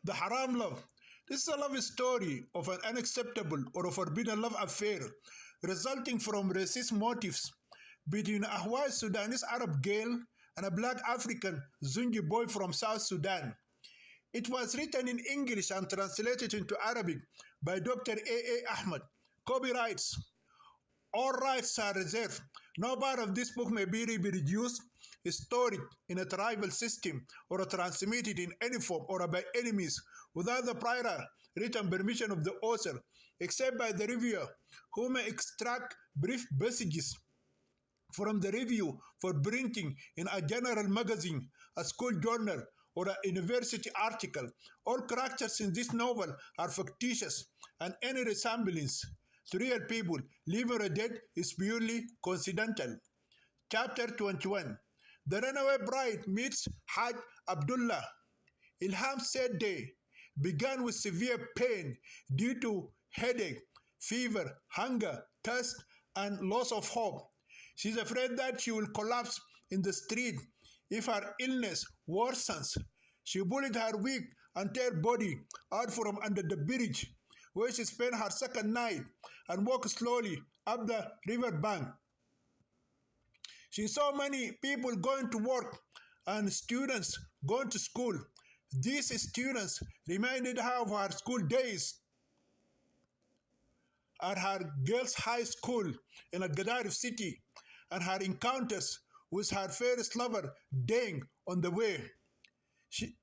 The Haram love. This is a love story of an unacceptable or a forbidden love affair resulting from racist motives between a white Sudanese Arab girl and a black African Zungi boy from South Sudan. It was written in English and translated into Arabic by Dr. A. Ahmed. Copyrights. All rights are reserved. No part of this book may be reproduced, stored in a tribal system, or transmitted in any form or by any means without the prior written permission of the author, except by the reviewer, who may extract brief passages from the review for printing in a general magazine, a school journal, or a university article. All characters in this novel are fictitious, and any resemblance to real people, living or dead, is purely coincidental. Chapter 21. The runaway bride meets Haj Abdullah. Ilham's sad day began with severe pain due to headache, fever, hunger, thirst, and loss of hope. She's afraid that she will collapse in the street if her illness worsens. She pulled her weak and tired body out from under the bridge, where she spent her second night, and walked slowly up the river bank. She saw many people going to work and students going to school. These students reminded her of her school days at her girls' high school in a Gadarif city and her encounters with her first lover dying on the way. She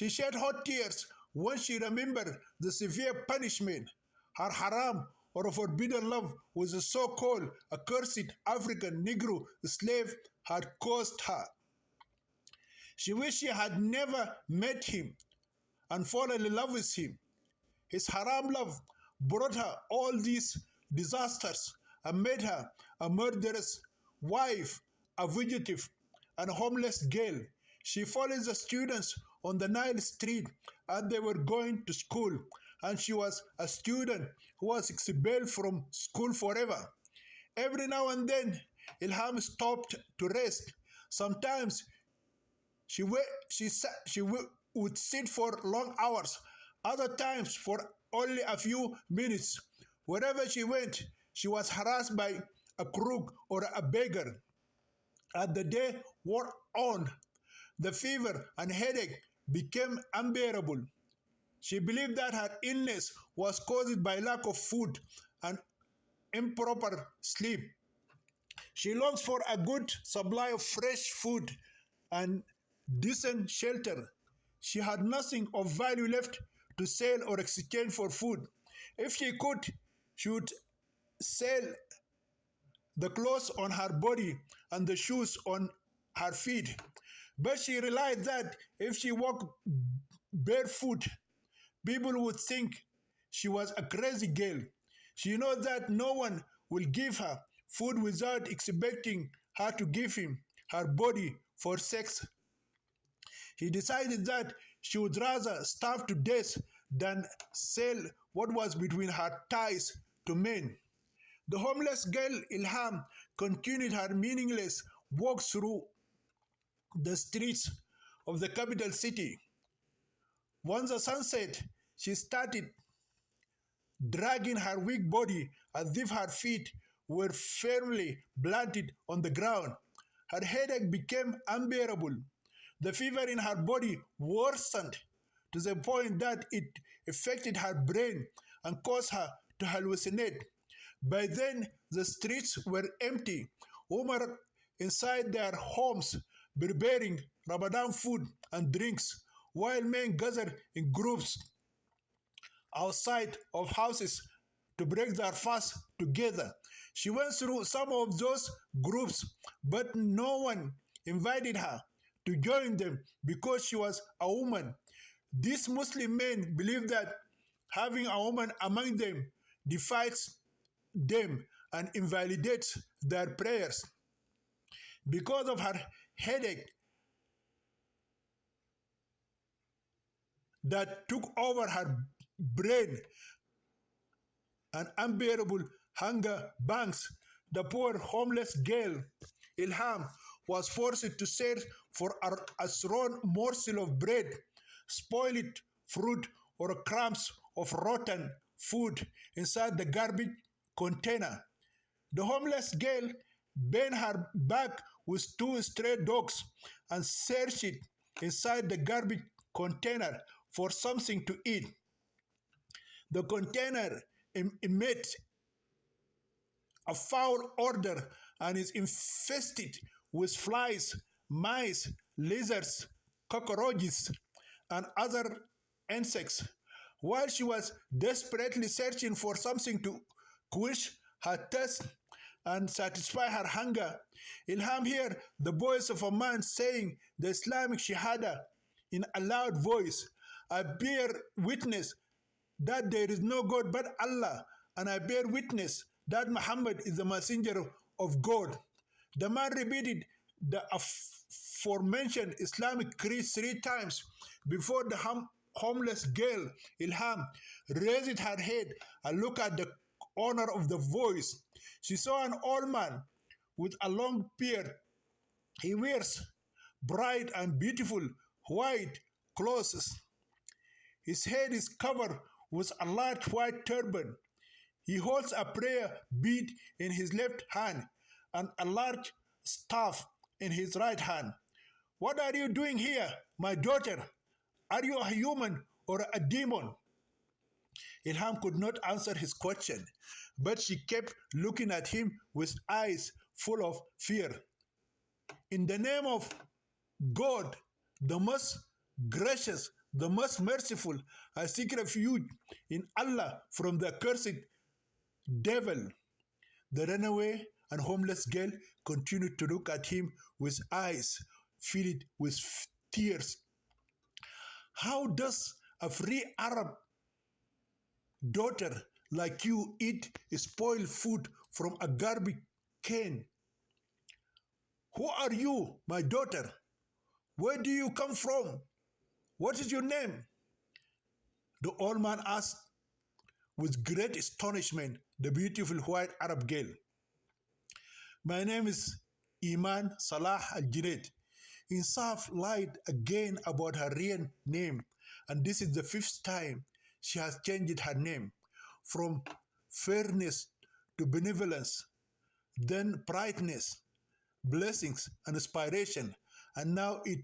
shed hot tears when she remembered the severe punishment her haram or forbidden love with a so-called accursed African Negro slave had caused her. She wished she had never met him and fallen in love with him. His haram love brought her all these disasters and made her a murderous wife, a fugitive, and a homeless girl. She followed the students on the Nile Street as they were going to school, and she was a student who was expelled from school forever. Every now and then, Ilham stopped to rest. Sometimes she would sit for long hours, other times for only a few minutes. Wherever she went, she was harassed by a crook or a beggar. As the day wore on, the fever and headache became unbearable. She believed that her illness was caused by lack of food and improper sleep. She longs for a good supply of fresh food and decent shelter. She had nothing of value left to sell or exchange for food. If she could, she would sell the clothes on her body and the shoes on her feet. But she realized that if she walked barefoot, people would think she was a crazy girl. She knows that no one will give her food without expecting her to give him her body for sex. She decided that she would rather starve to death than sell what was between her thighs to men. The homeless girl Ilham continued her meaningless walk through the streets of the capital city. Once the sun set, she started dragging her weak body as if her feet were firmly planted on the ground. Her headache became unbearable. The fever in her body worsened to the point that it affected her brain and caused her to hallucinate. By then, the streets were empty. Women inside their homes preparing Ramadan food and drinks, while men gathered in groups outside of houses to break their fast together. She went through some of those groups, but no one invited her to join them because she was a woman. These Muslim men believed that having a woman among them defies them and invalidates their prayers. Because of her headache that took over her brain and unbearable hunger pangs, the poor homeless girl Ilham was forced to search for a thrown morsel of bread spoiled fruit, or crumbs of rotten food inside the garbage container. The homeless girl bent her back with two stray dogs and searched inside the garbage container for something to eat. The container emits a foul odor and is infested with flies, mice, lizards, cockroaches, and other insects. While she was desperately searching for something to quench her thirst and satisfy her hunger, Ilham heard the voice of a man saying the Islamic Shahada in a loud voice. I bear witness that there is no God but Allah, and I bear witness that Muhammad is the messenger of God. The man repeated the aforementioned Islamic creed 3 times before the homeless girl, Ilham, raised her head and looked at the owner of the voice. She saw an old man with a long beard. He wears bright and beautiful white clothes. His head is covered with a large white turban. He holds a prayer bead in his left hand and a large staff in his right hand. What are you doing here, my daughter? Are you a human or a demon? Ilham could not answer his question, but she kept looking at him with eyes full of fear. In the name of God, the most gracious, the most merciful, I seek refuge in Allah from the accursed devil. The runaway and homeless girl continued to look at him with eyes filled with tears. How does a free Arab daughter like you eat spoiled food from a garbage can? Who are you, my daughter? Where do you come from? What is your name? The old man asked with great astonishment the beautiful white Arab girl. My name is Iman Salah Al-Junaid. Insaf lied again about her real name, and this is the 5th time she has changed her name from fairness to benevolence, then brightness, blessings, and inspiration, and now it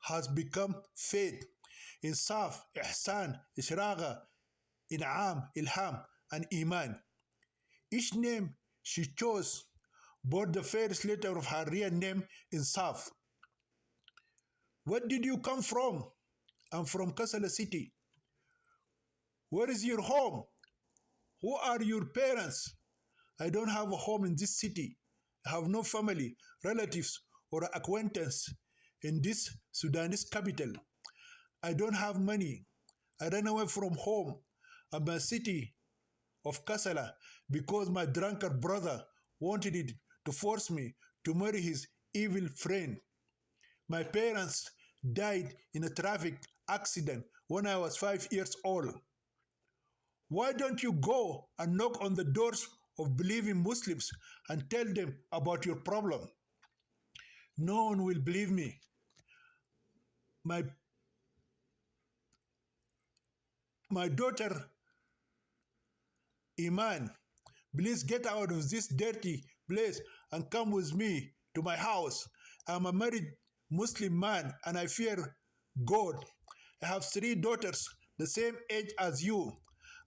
has become faith. Insaf, Ihsan, Ishraqa, In'am, Ilham, and Iman. Each name she chose bore the first letter of her real name, Insaf. Where did you come from? I'm from Kassala city. Where is your home? Who are your parents? I don't have a home in this city. I have no family, relatives, or acquaintance in this Sudanese capital. I don't have money. I ran away from home and my city of Kassala because my drunkard brother wanted it to force me to marry his evil friend. My parents died in a traffic accident when I was 5 years old. Why don't you go and knock on the doors of believing Muslims and tell them about your problem? No one will believe me. My daughter, Iman, please get out of this dirty place and come with me to my house. I'm a married Muslim man and I fear God. I have 3 daughters the same age as you,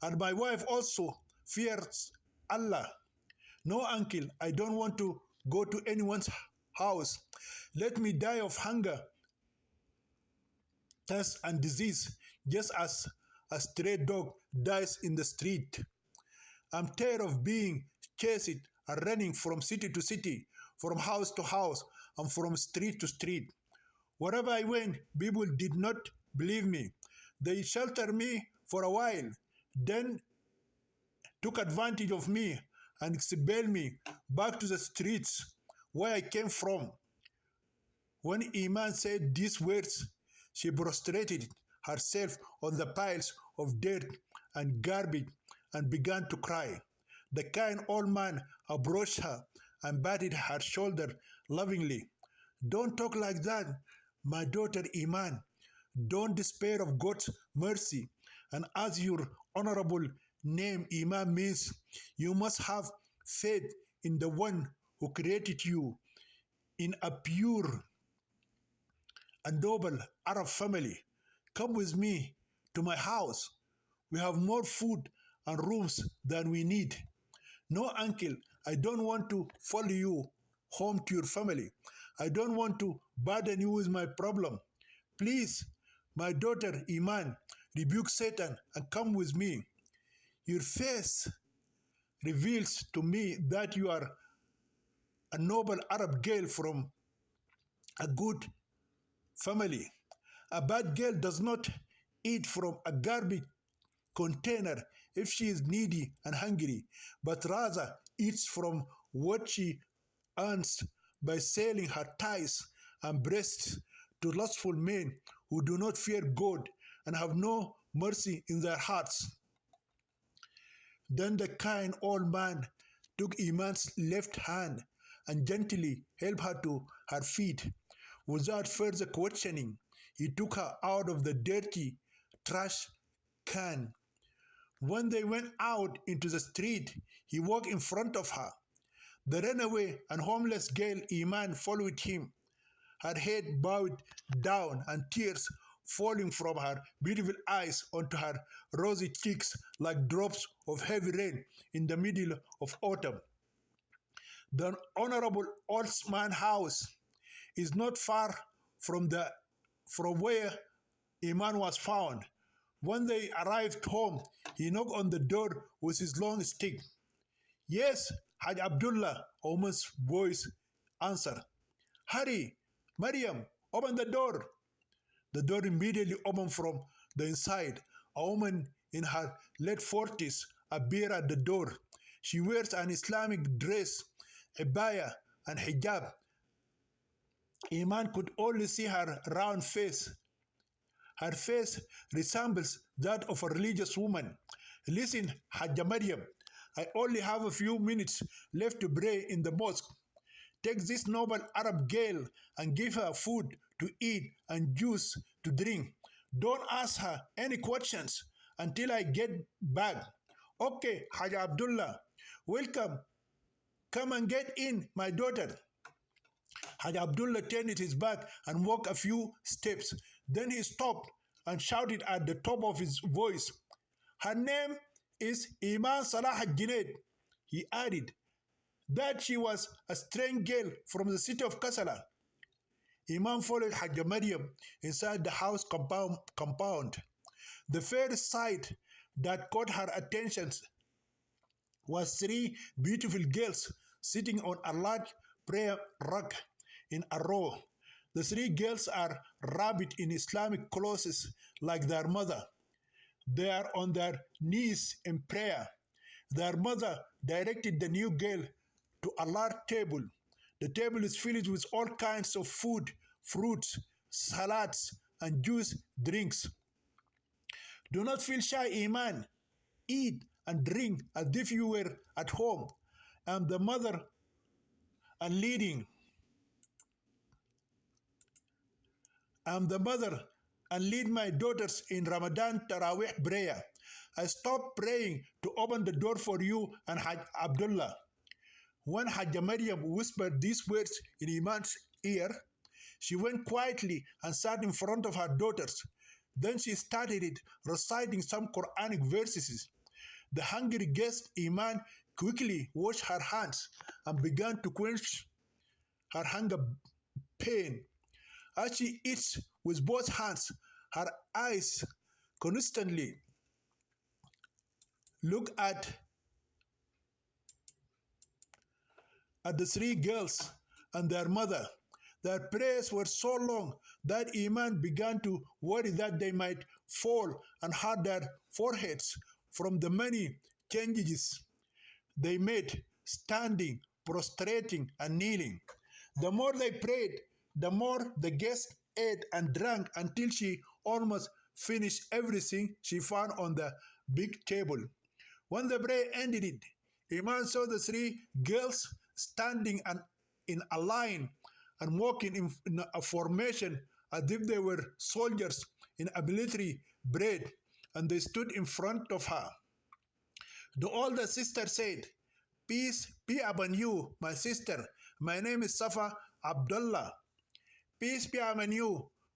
and my wife also fears Allah. No, uncle, I don't want to go to anyone's house. Let me die of hunger, thirst, and disease, just as a stray dog dies in the street. I'm tired of being chased and running from city to city, from house to house, and from street to street. Wherever I went, people did not believe me. They sheltered me for a while, then took advantage of me and expelled me back to the streets where I came from. When Iman said these words, she prostrated herself on the piles of dirt and garbage and began to cry. The kind old man approached her and patted her shoulder lovingly. Don't talk like that, my daughter Iman. Don't despair of God's mercy. And as your honorable name, Imam, means, you must have faith in the one who created you in a pure and noble Arab family. Come with me to my house. We have more food and rooms than we need. No, uncle, I don't want to follow you home to your family. I don't want to burden you with my problem. Please, my daughter Iman, rebuke Satan and come with me. Your face reveals to me that you are a noble Arab girl from a good family. A bad girl does not eat from a garbage container if she is needy and hungry, but rather eats from what she earns by selling her thighs and breasts to lustful men who do not fear God and have no mercy in their hearts. Then the kind old man took Iman's left hand and gently helped her to her feet. Without further questioning, he took her out of the dirty trash can. When they went out into the street, he walked in front of her. The runaway and homeless girl Iman followed him, her head bowed down and tears falling from her beautiful eyes onto her rosy cheeks like drops of heavy rain in the middle of autumn. The honorable old man's house is not far from where Iman was found. When they arrived home, he knocked on the door with his long stick. Yes, Haj Abdullah, a woman's voice answered. Hurry, Maryam, open the door. The door immediately opened from the inside. A woman in her late 40s appeared at the door. She wears an Islamic dress, abaya, and hijab. Iman could only see her round face. Her face resembles that of a religious woman. Listen, Hajja Maryam, I only have a few minutes left to pray in the mosque. Take this noble Arab girl and give her food to eat and juice to drink. Don't ask her any questions until I get back. Okay, Hajja Abdullah, welcome. Come and get in, my daughter. Hajj Abdullah turned his back and walked a few steps. Then he stopped and shouted at the top of his voice, her name is Iman Salah al-Junaid. He added that she was a strange girl from the city of Kasala. Iman followed Hajj Maryam inside the house compound. The first sight that caught her attention was three beautiful girls sitting on a large prayer rug in a row. The three girls are wrapped in Islamic clothes like their mother. They are on their knees in prayer. Their mother directed the new girl to a large table. The table is filled with all kinds of food, fruits, salads, and juice drinks. Do not feel shy, Iman. Eat and drink as if you were at home. I'm the mother and leading. I'm the mother and lead my daughters in Ramadan Taraweeh prayer. I stopped praying to open the door for you and Hajj Abdullah. When Hajj Maryam whispered these words in Iman's ear, she went quietly and sat in front of her daughters. Then she started reciting some Quranic verses. The hungry guest Iman quickly washed her hands and began to quench her hunger pain. As she eats with both hands, her eyes constantly look at the three girls and their mother. Their prayers were so long that Iman began to worry that they might fall and hurt their foreheads from the many changes they made, standing, prostrating, and kneeling. The more they prayed, the more the guest ate and drank until she almost finished everything she found on the big table. When the prayer ended, Iman saw the three girls standing in a line and walking in a formation as if they were soldiers in a military parade, and they stood in front of her. The older sister said, "Peace be upon you, my sister. My name is Safa Abdullah." "Peace be upon you.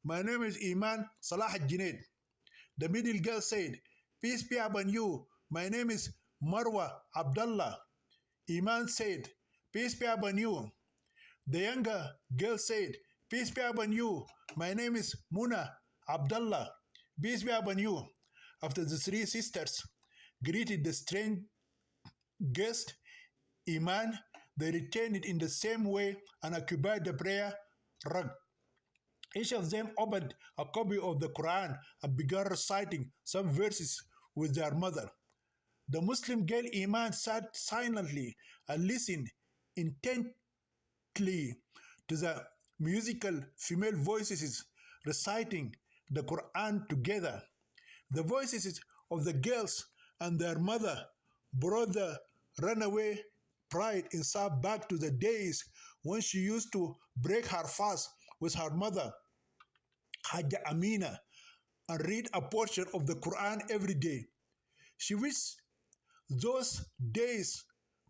My name is Iman Salah Junaid." The middle girl said, "Peace be upon you. My name is Marwa Abdullah." Iman said, "Peace be upon you." The younger girl said, "Peace be upon you. My name is Muna Abdullah." "Peace be upon you." After the three sisters greeted the strange guest, Iman, they returned it in the same way and occupied the prayer rug. Each of them opened a copy of the Quran and began reciting some verses with their mother. The Muslim girl Iman sat silently and listened intently to the musical female voices reciting the Quran together. The voices of the girls and their mother brought the runaway pride in Saab back to the days when she used to break her fast with her mother, Hajja Amina, and read a portion of the Quran every day. She wished those days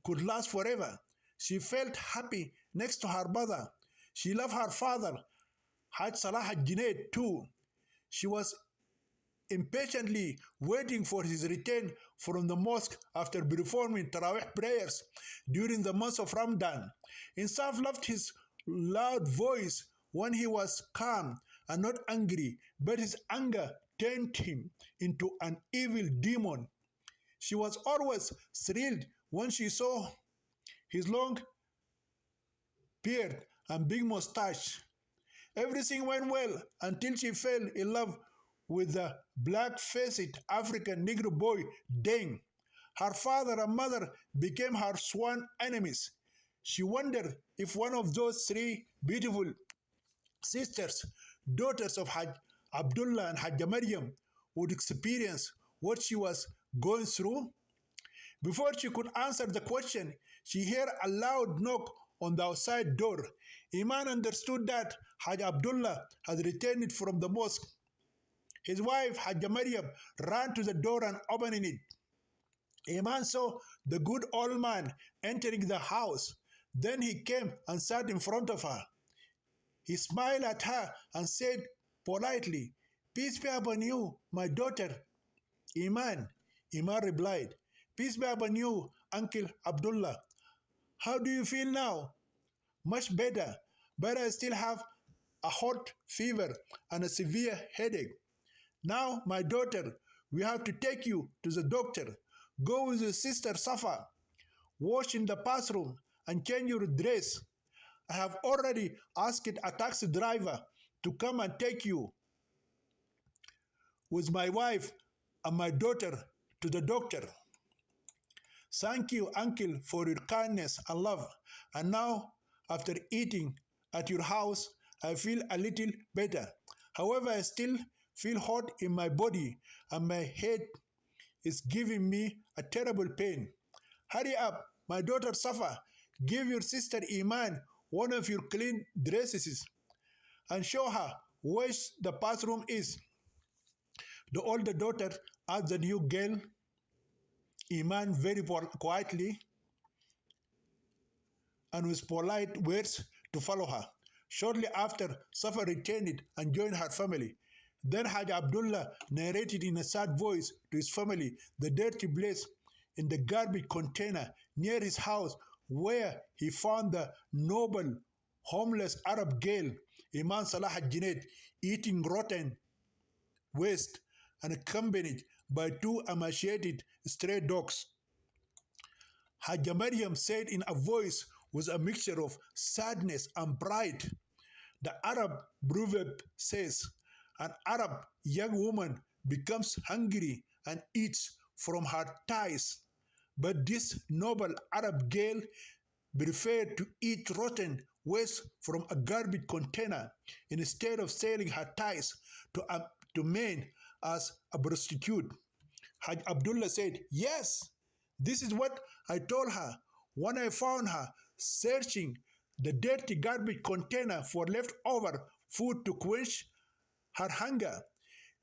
could last forever. She felt happy next to her mother. She loved her father, Haj Salah Junaid, too. She was impatiently waiting for his return from the mosque after performing Tarawih prayers during the month of Ramadan. Insaf loved his loud voice when he was calm and not angry, but his anger turned him into an evil demon. She was always thrilled when she saw his long beard and big mustache. Everything went well until she fell in love with the black-faced African Negro boy, Deng. Her father and mother became her sworn enemies. She wondered if one of those three beautiful sisters, daughters of Haj Abdullah and Hajja Maryam, would experience what she was going through. Before she could answer the question, she heard a loud knock on the outside door. Iman understood that Haj Abdullah had returned from the mosque. His wife, Hajja Maryam, ran to the door and opened it. Iman saw the good old man entering the house. Then he came and sat in front of her. He smiled at her and said politely, "Peace be upon you, my daughter." Iman replied, "Peace be upon you, Uncle Abdullah. How do you feel now?" "Much better, but I still have a hot fever and a severe headache." "Now, my daughter, we have to take you to the doctor. Go with your sister Safa. Wash in the bathroom and change your dress. I have already asked a taxi driver to come and take you with my wife and my daughter to the doctor." "Thank you, uncle, for your kindness and love. And now, after eating at your house, I feel a little better. However, I still feel hot in my body and my head is giving me a terrible pain." "Hurry up, my daughter Safa. Give your sister Iman one of your clean dresses and show her where the bathroom is." The older daughter asked the new girl, Iman, very quietly and with polite words to follow her. Shortly after, Safa returned and joined her family. Then Haj Abdullah narrated in a sad voice to his family the dirty place in the garbage container near his house where he found the noble, homeless Arab girl, Iman Salah Junaid, eating rotten waste and accompanied by two emaciated stray dogs. Hajja Maryam said in a voice with a mixture of sadness and pride, "The Arab proverb says, an Arab young woman becomes hungry and eats from her thighs. But this noble Arab girl preferred to eat rotten waste from a garbage container instead of selling her thighs to men as a prostitute." Haj Abdullah said, "Yes, this is what I told her when I found her searching the dirty garbage container for leftover food to quench her hunger.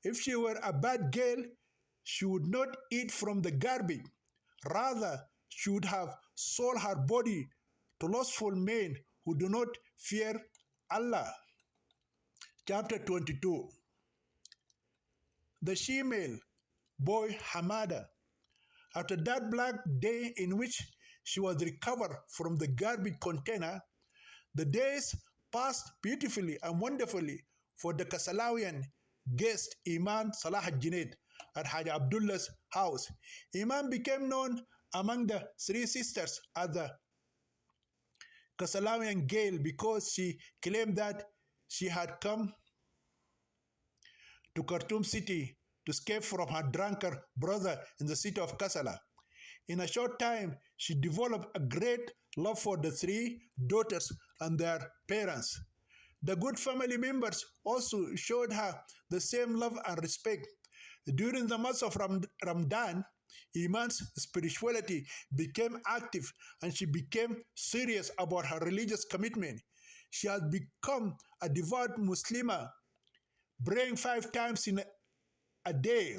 If she were a bad girl, she would not eat from the garbage. Rather, she would have sold her body to lustful men who do not fear Allah. Chapter 22. The she-male boy Hamada. After that black day in which she was recovered from the garbage container, the days passed beautifully and wonderfully for the Kasalawian guest Imam Salah al-Junaid at Hajj Abdullah's house. Imam became known among the three sisters as the Kasalawian girl because she claimed that she had come to Khartoum city to escape from her drunkard brother in the city of Kassala. In a short time, she developed a great love for the three daughters and their parents. The good family members also showed her the same love and respect. During the month of Ramadan, Iman's spirituality became active and she became serious about her religious commitment. She has become a devout Muslimah, praying 5 times in a day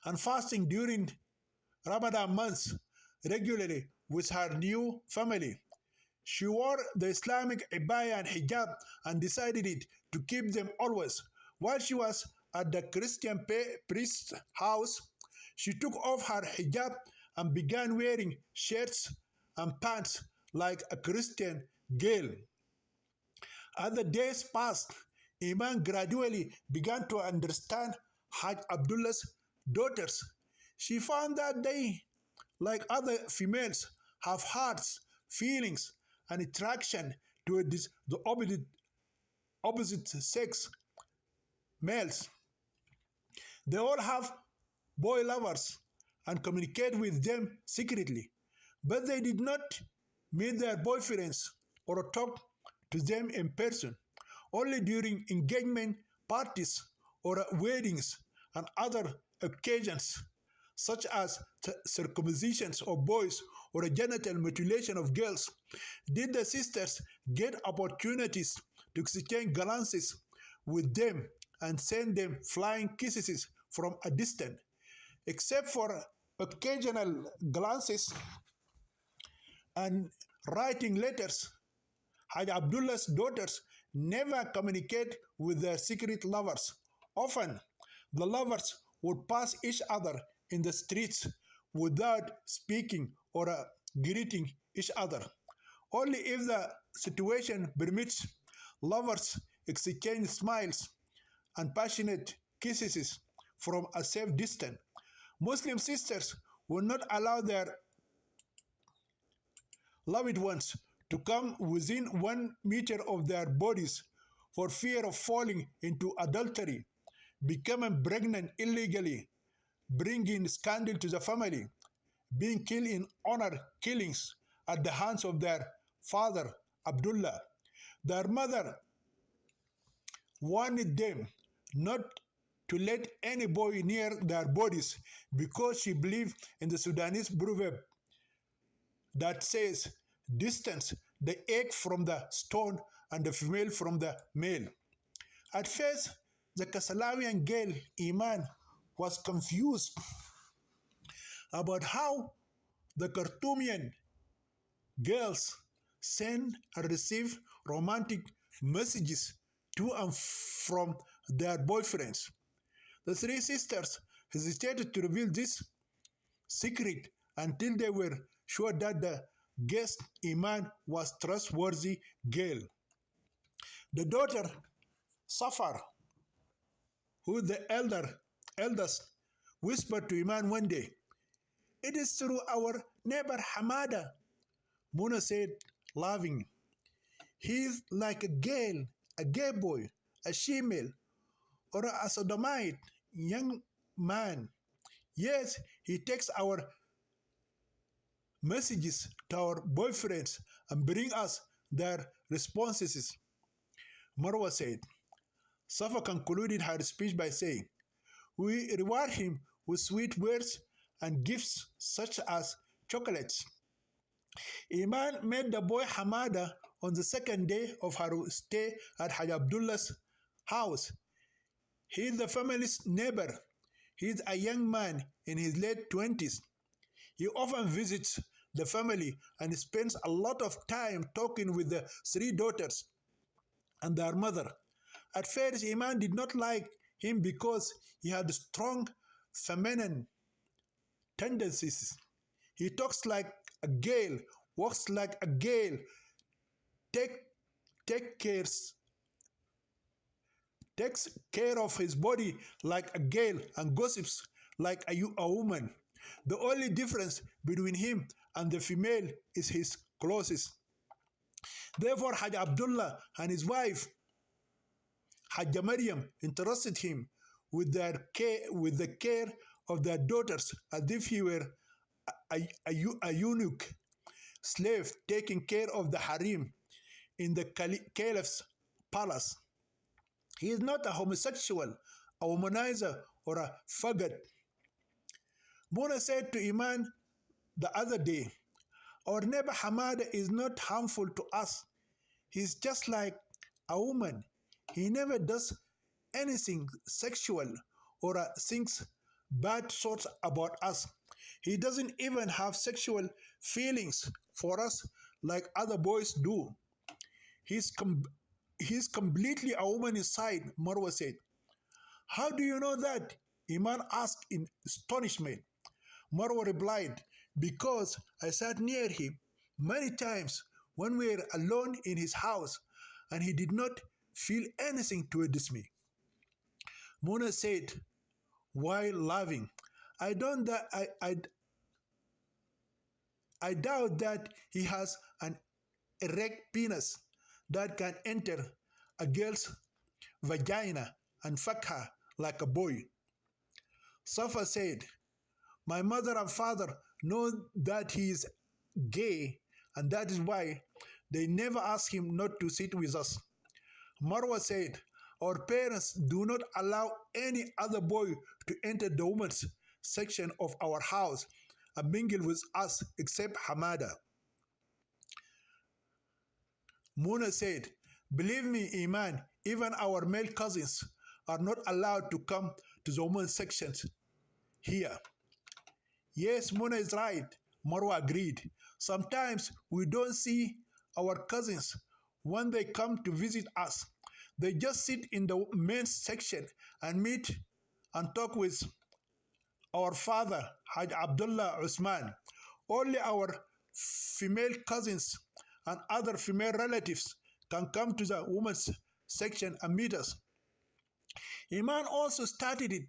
and fasting during Ramadan months regularly with her new family. She wore the Islamic abaya and hijab and decided to keep them always. While she was at the Christian priest's house, she took off her hijab and began wearing shirts and pants like a Christian girl. As the days passed, Iman gradually began to understand Hajj Abdullah's daughters. She found that they, like other females, have hearts, feelings, and attraction to the opposite sex, males. They all have boy lovers and communicate with them secretly, but they did not meet their boyfriends or talk to them in person, only during engagement parties or weddings and other occasions, such as circumcisions of boys or a genital mutilation of girls, did the sisters get opportunities to exchange glances with them and send them flying kisses from a distance. Except for occasional glances and writing letters, Hajj Abdullah's daughters never communicate with their secret lovers. Often, the lovers would pass each other in the streets without speaking or greeting each other. Only if the situation permits, lovers exchange smiles and passionate kisses from a safe distance. Muslim sisters will not allow their loved ones to come within 1 meter of their bodies for fear of falling into adultery, becoming pregnant illegally, bringing scandal to the family, being killed in honor killings at the hands of their father, Abdullah. Their mother wanted them not to let any boy near their bodies because she believed in the Sudanese proverb that says, distance the egg from the stone and the female from the male. At first, the Kasalawian girl, Iman, was confused about how the Khartoumian girls send and receive romantic messages to and from their boyfriends. The three sisters hesitated to reveal this secret until they were sure that the guest Iman was trustworthy girl. The daughter, Safar, who the eldest, whispered to Iman one day, "It is through our neighbor Hamada." Muna said, laughing, "He is like a girl, a gay boy, a she-male, or a sodomite young man. Yes, he takes our messages to our boyfriends and bring us their responses." Marwa said. Safa concluded her speech by saying, "We reward him with sweet words and gifts such as chocolates." Iman met the boy Hamada on the second day of her stay at Hajj Abdullah's house. He is the family's neighbor. He is a young man in his late 20s. He often visits the family and spends a lot of time talking with the three daughters and their mother. At first, Iman did not like him because he had strong feminine tendencies. He talks like a girl, walks like a girl, take, take cares, takes care of his body like a girl, and gossips like a woman. The only difference between him and the female is his clothes. Therefore, Haj Abdullah and his wife, Hajja Maryam, entrusted him with the care of their daughters as if he were a eunuch slave taking care of the harem in the caliph's palace. He is not a homosexual, a womanizer, or a faggot. Mona said to Iman the other day, "Our neighbor Hamada is not harmful to us. He's just like a woman. He never does anything sexual or thinks bad thoughts about us. He doesn't even have sexual feelings for us like other boys do. He's completely a woman inside," Marwa said. "How do you know that?" Iman asked in astonishment. Marwa replied, "Because I sat near him many times when we were alone in his house, and he did not feel anything towards me." Mona said, while laughing, I don't that I doubt that he has an erect penis that can enter a girl's vagina and fuck her like a boy. Safa said, "My mother and father know that he is gay, and that is why they never ask him not to sit with us." Marwa said, "Our parents do not allow any other boy to enter the women's section of our house and mingle with us except Hamada." Muna said, "Believe me, Iman, even our male cousins are not allowed to come to the women's sections here." "Yes, Muna is right," Marwa agreed. "Sometimes we don't see our cousins when they come to visit us. They just sit in the men's section and meet and talk with our father, Haj Abdullah Usman. Only our female cousins and other female relatives can come to the women's section and meet us." Iman also started it,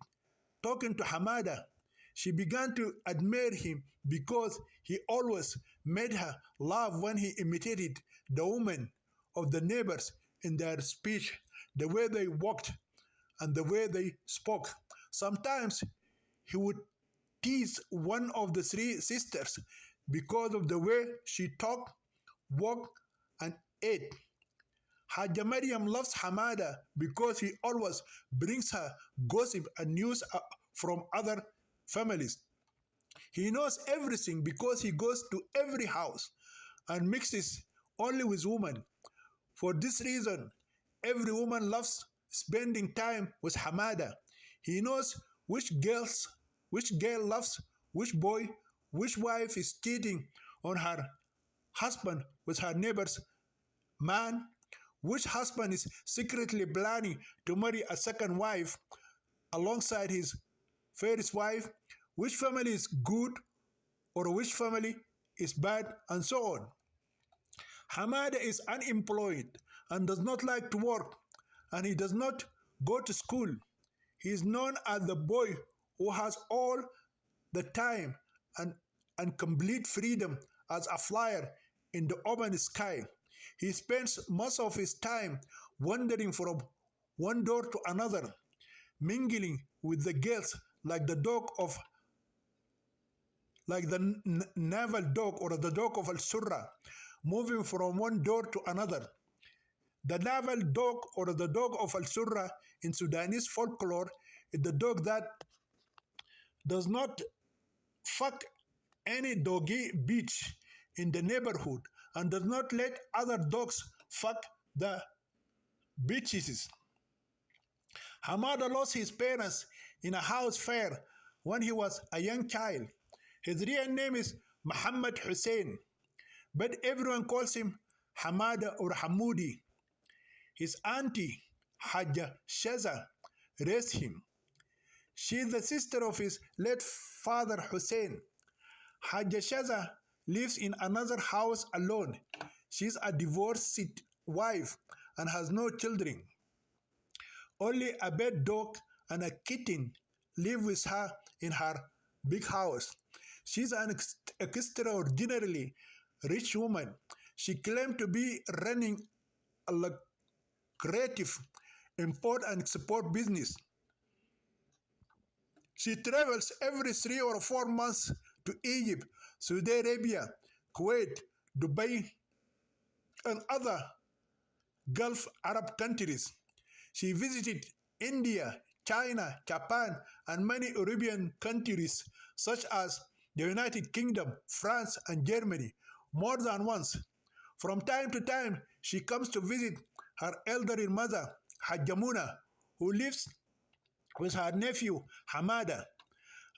talking to Hamada. She began to admire him because he always made her laugh when he imitated the women of the neighbors in their speech, the way they walked and the way they spoke. Sometimes he would tease one of the three sisters because of the way she talked, walked, and ate. Hajja Maryam loves Hamada because he always brings her gossip and news from other families. He knows everything because he goes to every house and mixes only with women. For this reason, every woman loves spending time with Hamada. He knows which girl loves which boy, which wife is cheating on her husband with her neighbor's man, which husband is secretly planning to marry a second wife alongside his first wife, which family is good or which family is bad, and so on. Hamada is unemployed and does not like to work, and he does not go to school. He is known as the boy who has all the time and complete freedom as a flyer in the open sky. He spends most of his time wandering from one door to another, mingling with the girls like the naval dog or the dog of Al-Surra, moving from one door to another. The naval dog or the dog of Al-Surra in Sudanese folklore is the dog that does not fuck any doggy bitch in the neighborhood and does not let other dogs fuck the bitches. Hamada lost his parents in a house fair when he was a young child. His real name is Muhammad Hussein, but everyone calls him Hamada or Hamoudi. His auntie, Hajja Shaza, raised him. She is the sister of his late father Hussein. Hajja Shaza lives in another house alone. She is a divorced wife and has no children. Only a pet dog and a kitten live with her in her big house. She's an extraordinarily rich woman. She claimed to be running a lucrative import and export business. She travels every 3 or 4 months to Egypt, Saudi Arabia, Kuwait, Dubai, and other Gulf Arab countries. She visited India, China, Japan, and many European countries such as the United Kingdom, France, and Germany more than once. From time to time, she comes to visit her elderly mother, Hajjamuna, who lives with her nephew, Hamada.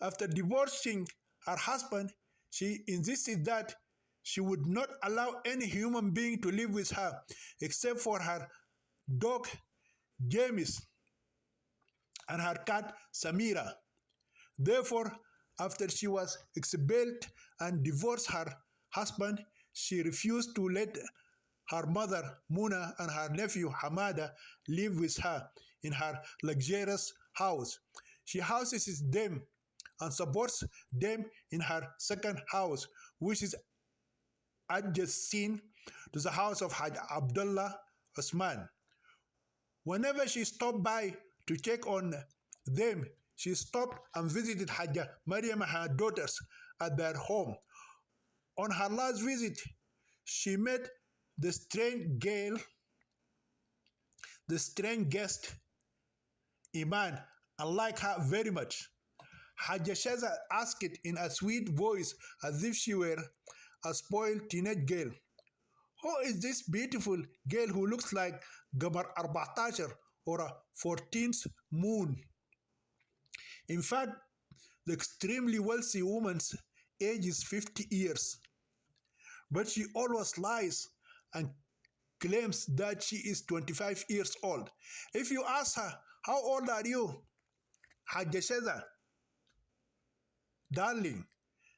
After divorcing her husband, she insisted that she would not allow any human being to live with her except for her dog, James, and her cat, Samira. Therefore, after she was expelled and divorced her husband, she refused to let her mother, Muna, and her nephew, Hamada, live with her in her luxurious house. She houses them and supports them in her second house, which is adjacent to the house of Haj Abdullah Osman. Whenever she stopped by to check on them, she stopped and visited Hajja Maryam and her daughters at their home. On her last visit, she met the strange guest, Iman, and liked her very much. Hajja Shaza asked it in a sweet voice as if she were a spoiled teenage girl. Who is this beautiful girl who looks like Gamar 14 or a 14th moon? In fact, the extremely wealthy woman's age is 50 years. But she always lies and claims that she is 25 years old. If you ask her, how old are you, Hajja Shaza, darling,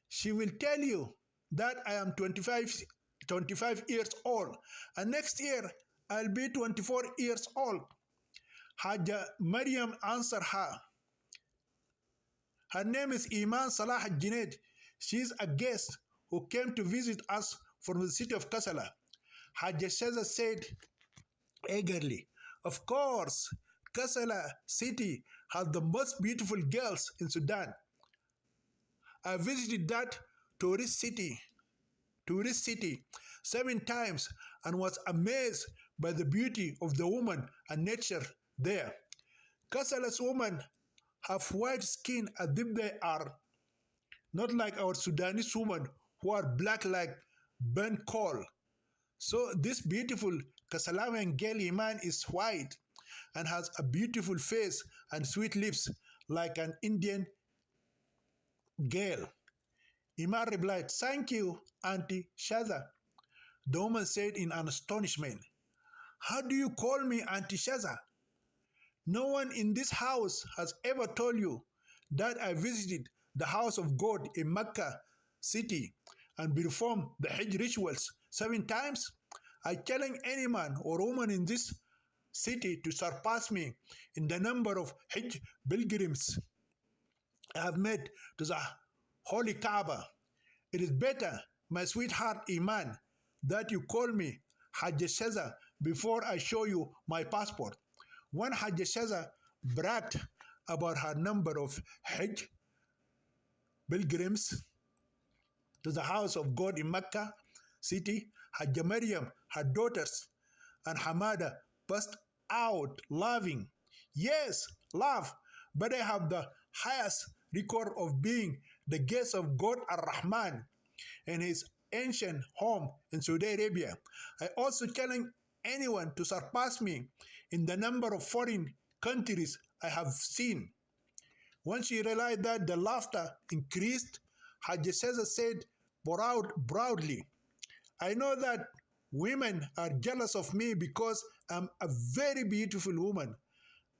she will tell you that I am 25 years old, and next year I'll be 24 years old. Hajja Maryam answered her. Her name is Iman Salah al-Junaid. She is a guest who came to visit us from the city of Kassala. Hajja Shaza said eagerly, of course, Kassala city has the most beautiful girls in Sudan. I visited that tourist city 7 times and was amazed by the beauty of the woman and nature there. Kassala's women have white skin as if they are not like our Sudanese women who are black like burnt coal. So this beautiful Kassalawian girl Iman is white and has a beautiful face and sweet lips like an Indian girl. Iman replied, thank you, Auntie Shaza. The woman said in an astonishment, how do you call me Auntie Shaza? No one in this house has ever told you that I visited the house of God in Mecca city and performed the Hajj rituals 7 times. I challenge any man or woman in this city to surpass me in the number of Hajj pilgrims I have made to the Holy Kaaba. It is better, my sweetheart Iman, that you call me Hajja Shaza before I show you my passport. When Hajja Shaza bragged about her number of Hajj pilgrims to the house of God in Mecca city, Hajja Maryam, her daughters, and Hamada burst out laughing. Yes, laugh, but I have the highest record of being the guest of God Ar-Rahman in his ancient home in Saudi Arabia. I also challenge anyone to surpass me in the number of foreign countries I have seen. When she realized that the laughter increased, Hajjaseza said proudly, I know that women are jealous of me because I'm a very beautiful woman,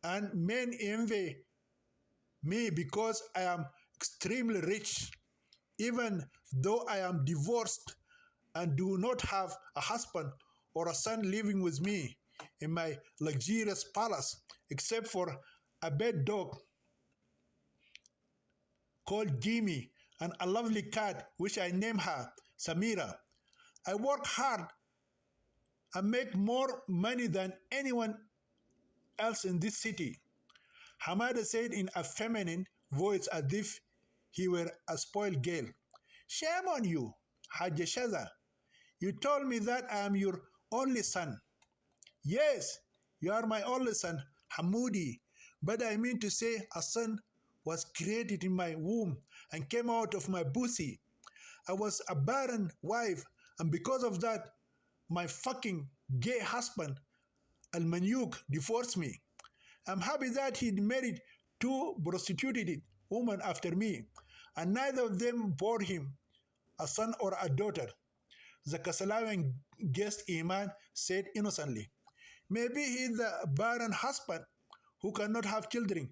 and men envy me because I am extremely rich, even though I am divorced and do not have a husband or a son living with me in my luxurious palace, except for a bed dog called Jimmy and a lovely cat which I name her Samira. I work hard and make more money than anyone else in this city. Hamada said in a feminine voice as if he were a spoiled girl. Shame on you, Hajjashaza. You told me that I am your only son. Yes, you are my only son, Hamudi. But I mean to say a son was created in my womb and came out of my pussy. I was a barren wife, and because of that, my fucking gay husband, Al-Manyuk, divorced me. I'm happy that he married two prostituted women after me, and neither of them bore him a son or a daughter. The Kasalawian guest Iman said innocently, maybe he's the barren husband who cannot have children.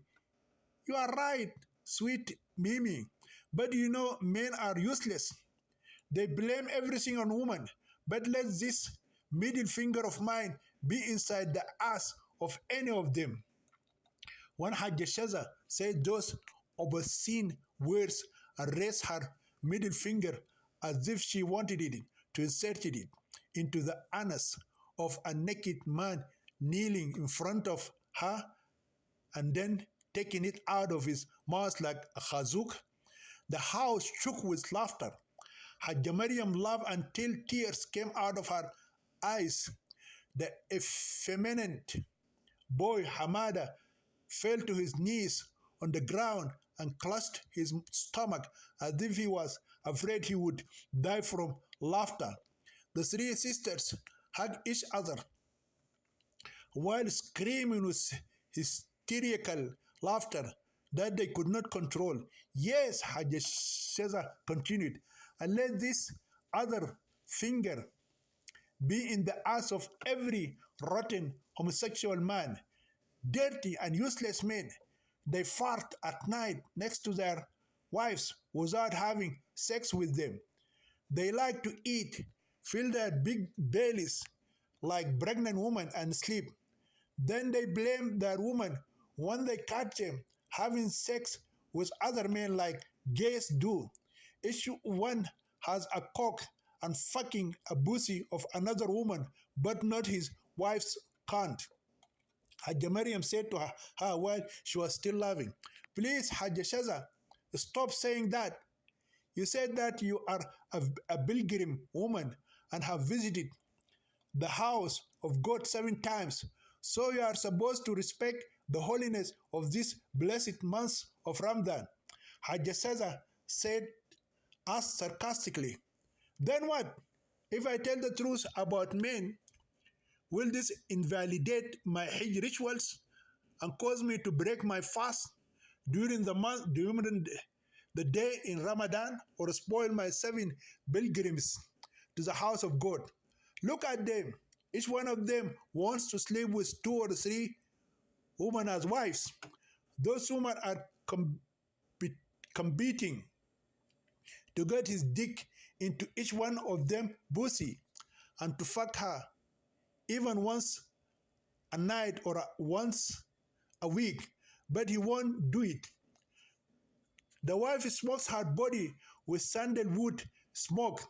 You are right, sweet Mimi, but you know men are useless. They blame everything on women, but let this middle finger of mine be inside the ass of any of them. When Hajjashaza said those obscene words and raised her middle finger as if she wanted it to insert it into the anus of a naked man kneeling in front of her and then taking it out of his mouth like a chazook, the house shook with laughter. Hajja Mariam laughed until tears came out of her eyes. The effeminate boy Hamada fell to his knees on the ground and clutched his stomach as if he was afraid he would die from laughter. The three sisters hugged each other while screaming with hysterical laughter that they could not control. Yes, Hajjashaza continued, and let this other finger be in the ass of every rotten homosexual man, dirty and useless men. They fart at night next to their wives without having sex with them. They like to eat, fill their big bellies like pregnant women and sleep. Then they blame their woman when they catch them having sex with other men like gays do. Each one has a cock and fucking a pussy of another woman, but not his wife's cunt. Hajja Mariam said to her while she was still laughing, please, Hajjashaza, stop saying that. You said that you are a pilgrim woman and have visited the house of God 7 times. So you are supposed to respect the holiness of this blessed month of Ramadan. Hajjashaza said, asked sarcastically, then what? If I tell the truth about men, will this invalidate my Hajj rituals and cause me to break my fast during the day in Ramadan, or spoil my 7 pilgrims to the house of God? Look at them. Each one of them wants to sleep with 2 or 3 women as wives. Those women are competing to get his dick into each one of them pussy and to fuck her even once a night or once a week, but he won't do it. The wife smokes her body with sandalwood smoke,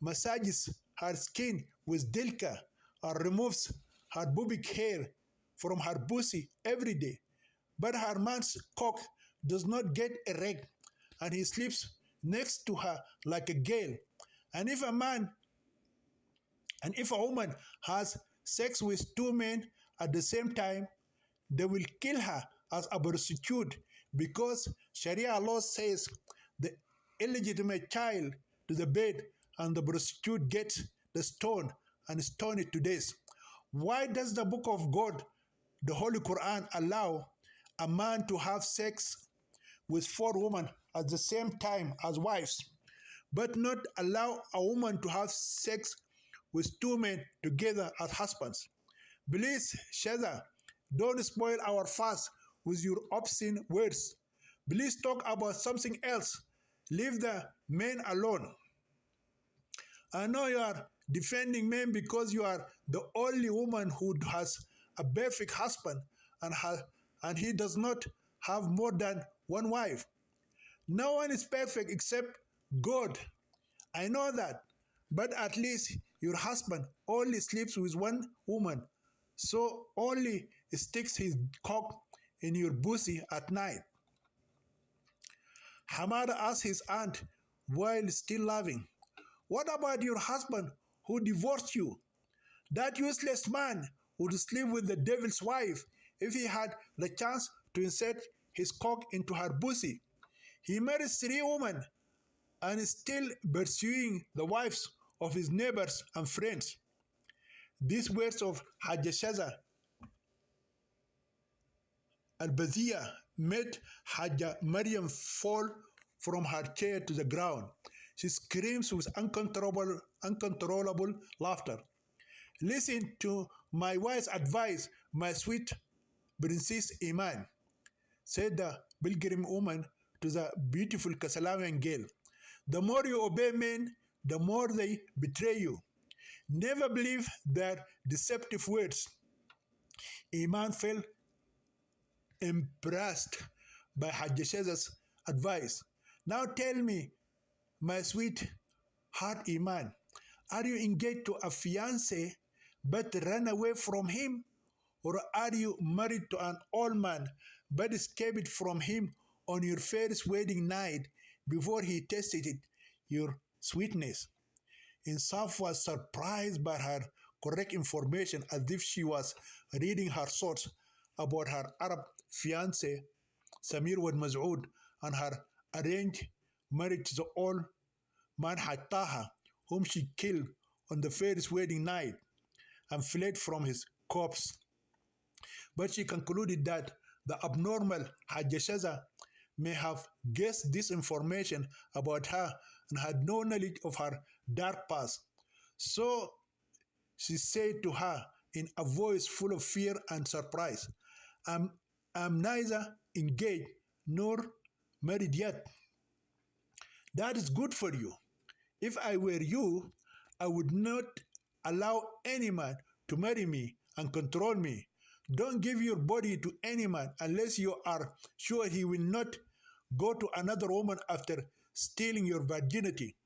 massages her skin with dilka, and removes her pubic hair from her pussy every day. But her man's cock does not get erect, and he sleeps next to her like a girl. And if a woman has sex with 2 men at the same time, they will kill her as a prostitute, because Sharia law says the illegitimate child to the bed and the prostitute gets the stone and stoned to death. Why does the book of God, the Holy Quran, allow a man to have sex with 4 women at the same time as wives, but not allow a woman to have sex with 2 men together as husbands. Please, Shaza, don't spoil our fast with your obscene words. Please talk about something else. Leave the men alone. I know you are defending men because you are the only woman who has a perfect husband and he does not have more than one wife. No one is perfect except God. I know that. But at least your husband only sleeps with one woman, so only sticks his cock in your pussy at night. Hamada asked his aunt while still laughing, "What about your husband who divorced you? That useless man would sleep with the devil's wife if he had the chance to insert his cock into her pussy. He married 3 women and is still pursuing the wives of his neighbors and friends." These words of Hajjashaza al-Bazia made Hajja Maryam fall from her chair to the ground. She screams with uncontrollable laughter. "Listen to my wise advice, my sweet Princess Iman," said the pilgrim woman to the beautiful Kasalawian girl. "The more you obey men, the more they betray you. Never believe their deceptive words." Iman felt impressed by Hajjashaza's advice. "Now tell me, my sweet heart Iman, are you engaged to a fiancé but ran away from him? Or are you married to an old man but escaped from him on your first wedding night before he tasted your sweetness?" Insaf was surprised by her correct information, as if she was reading her thoughts about her Arab fiancé, Samir Wad Maz'ud, and her arranged marriage to the old man Hattaha, whom she killed on the first wedding night and fled from his corpse. But she concluded that the abnormal Hajjashaza may have guessed this information about her and had no knowledge of her dark past. So she said to her in a voice full of fear and surprise, I'm neither engaged nor married yet." "That is good for you. If I were you, I would not allow any man to marry me and control me. Don't give your body to any man unless you are sure he will not go to another woman after stealing your virginity."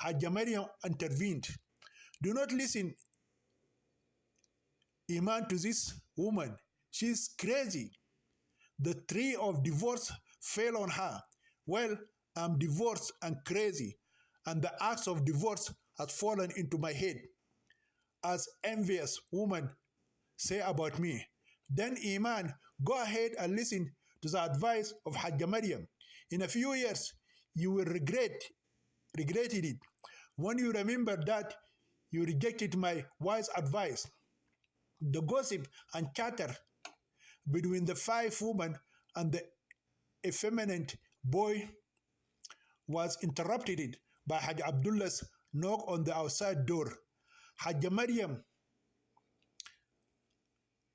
Hajja Maryam intervened. "Do not listen, Iman, to this woman. She is crazy. The tree of divorce fell on her. Well, I'm divorced and crazy, and the axe of divorce has fallen into my head, as envious women say about me." "Then, Iman, go ahead and listen to the advice of Hajja Maryam. In a few years, you will regret it when you remember that you rejected my wise advice." The gossip and chatter between the 5 women and the effeminate boy was interrupted by Hajj Abdullah's knock on the outside door. Hajja Maryam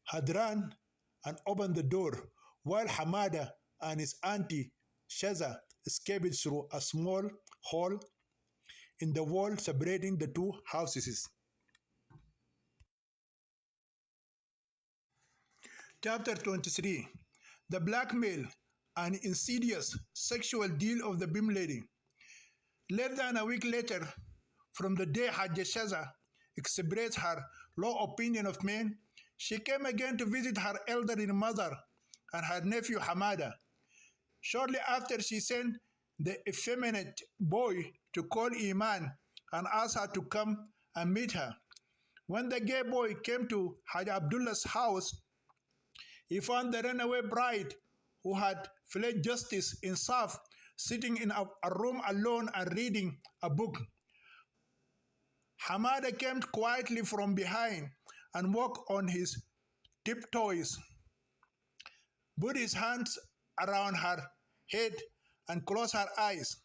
had run and opened the door, while Hamada and his auntie Shaza escaped through a small hole in the wall separating the 2 houses. Chapter 23. The Blackmail and Insidious Sexual Deal of the Bim Lady. Less than a week later, from the day Hajjashaza expressed her low opinion of men, she came again to visit her elderly mother and her nephew Hamada. Shortly after, she sent the effeminate boy to call Iman and ask her to come and meet her. When the gay boy came to Hajj Abdullah's house, he found the runaway bride who had fled justice in Saf sitting in a room alone and reading a book. Hamada came quietly from behind and walked on his tiptoes put his hands around her head and closed her eyes.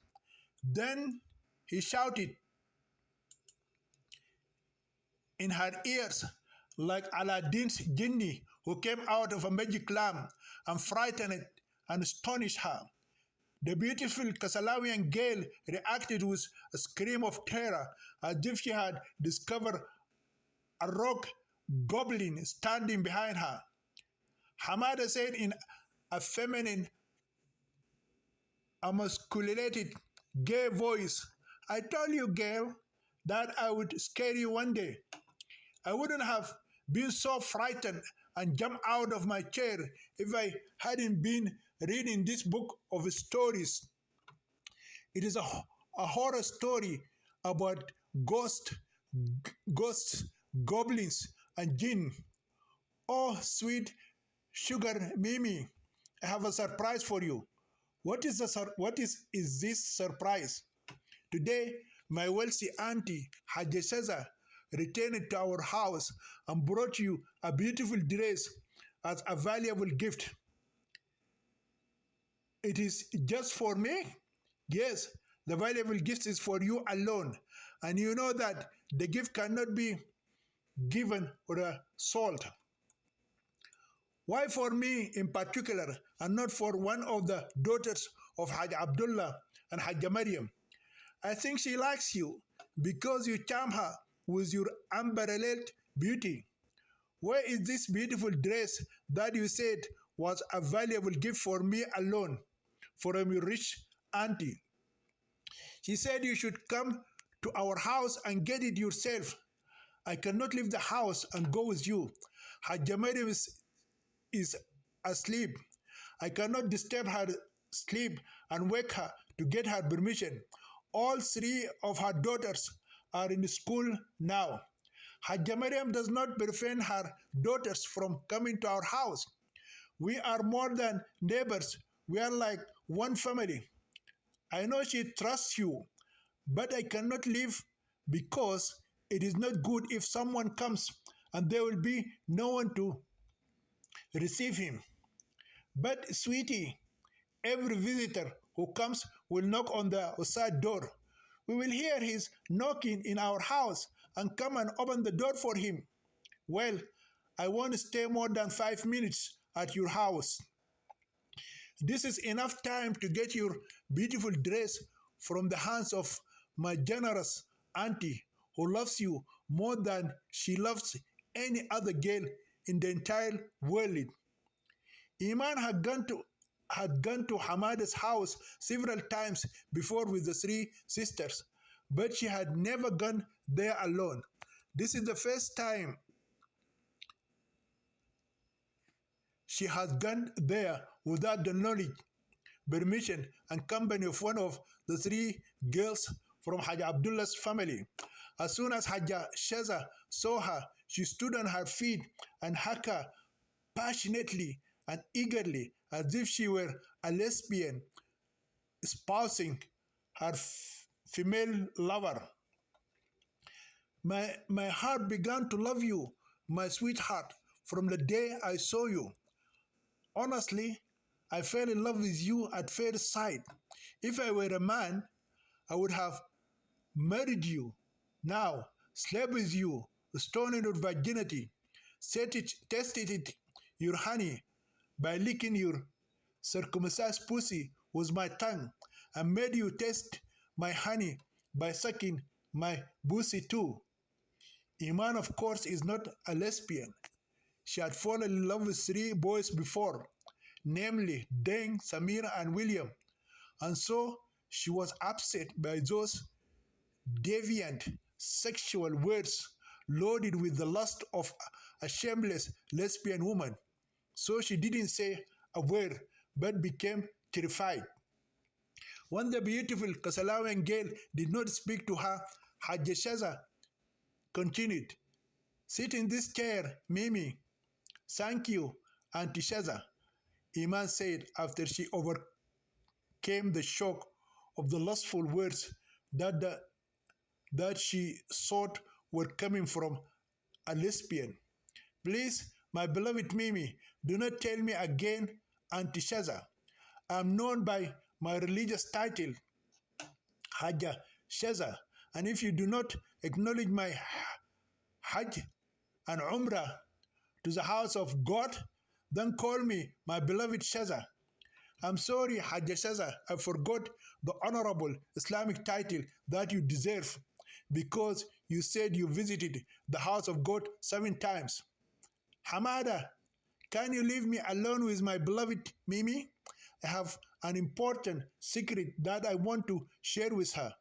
Then he shouted in her ears like Aladdin's genie who came out of a magic lamp and frightened and astonished her. The beautiful Kasalawian girl reacted with a scream of terror as if she had discovered a rock goblin standing behind her. Hamada said in a feminine, emasculated, gay voice, "I told you, girl, that I would scare you one day. I wouldn't have been so frightened and jumped out of my chair if I hadn't been reading this book of stories. It is a horror story about ghosts, goblins, and jinn. Oh, sweet sugar Mimi, I have a surprise for you." What is this surprise? Today, my wealthy auntie, Hajj Cesar, returned to our house and brought you a beautiful dress as a valuable gift. It is just for me? Yes, the valuable gift is for you alone. And you know that the gift cannot be given or sold. Why for me in particular and not for one of the daughters of Hajj Abdullah and Hajj Maryam? I think she likes you because you charm her with your unparalleled beauty. Where is this beautiful dress that you said was a valuable gift for me alone from your rich auntie? She said you should come to our house and get it yourself. I cannot leave the house and go with you. Hajj Maryam is asleep. I cannot disturb her sleep and wake her to get her permission. All three of her daughters are in school now. Hajj Maryam does not prevent her daughters from coming to our house. We are more than neighbors. We are like one family. I know she trusts you, but I cannot leave because it is not good if someone comes and there will be no one to receive him. But, sweetie, every visitor who comes will knock on the outside door. We will hear his knocking in our house and come and open the door for him. Well, I won't stay more than 5 minutes at your house. This is enough time to get your beautiful dress from the hands of my generous auntie who loves you more than she loves any other girl in the entire world. Iman had gone to Hamada's house several times before with the three sisters, but she had never gone there alone. This is the first time she has gone there without the knowledge, permission, and company of one of the three girls from Hajj Abdullah's family. As soon as Hajj Shaza saw her, she stood on her feet and hugged her passionately and eagerly as if she were a lesbian espousing her female lover. My heart began to love you, my sweetheart, from the day I saw you. Honestly, I fell in love with you at first sight. If I were a man, I would have married you. Now, slept with you, stoned your virginity, tested your honey by licking your circumcised pussy with my tongue, and made you taste my honey by sucking my pussy too. Iman, of course, is not a lesbian. She had fallen in love with three boys before, namely Deng, Samira, and William, and so she was upset by those deviant sexual words loaded with the lust of a shameless lesbian woman. So she didn't say a word but became terrified. When the beautiful Kasalawian girl did not speak to her, Hajj Shaza continued, "Sit in this chair, Mimi." "Thank you, Auntie Shaza," Iman said after she overcame the shock of the lustful words that she thought were coming from a lesbian. "Please, my beloved Mimi, do not tell me again Auntie Shaza. I'm known by my religious title, Hajja Shaza. And if you do not acknowledge my Hajj and Umrah to the house of God, then call me my beloved Shaza. I'm sorry, Hajj Shaza, I forgot the honorable Islamic title that you deserve because you said you visited the house of God 7 times. Hamada, can you leave me alone with my beloved Mimi? I have an important secret that I want to share with her.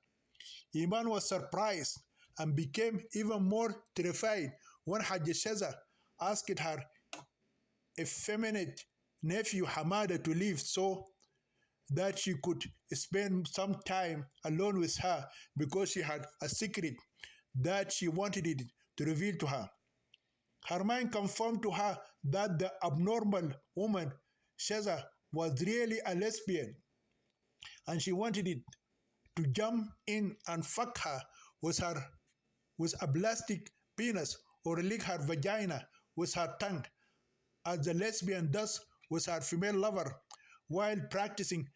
Iman was surprised and became even more terrified when Hajjashaza asked her effeminate nephew Hamada to leave so that she could spend some time alone with her because she had a secret that she wanted it to reveal to her. Her mind confirmed to her that the abnormal woman, Shaza, was really a lesbian, and she wanted it to jump in and fuck her with a plastic penis or lick her vagina with her tongue, as the lesbian does with her female lover while practicing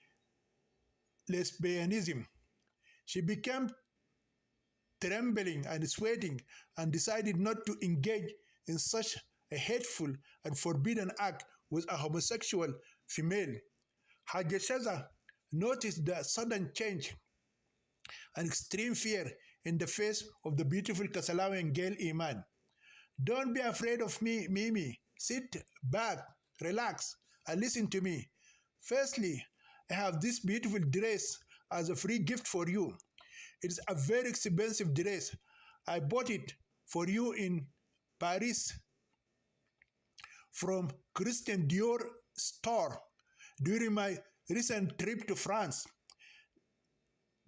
lesbianism. She became trembling and sweating and decided not to engage in such a hateful and forbidden act with a homosexual female. Hajjashaza noticed the sudden change and extreme fear in the face of the beautiful Kasalawian girl Iman. Don't be afraid of me, Mimi. Sit back, relax, and listen to me. Firstly, I have this beautiful dress as a free gift for you. It's a very expensive dress. I bought it for you in Paris from Christian Dior store during my recent trip to France.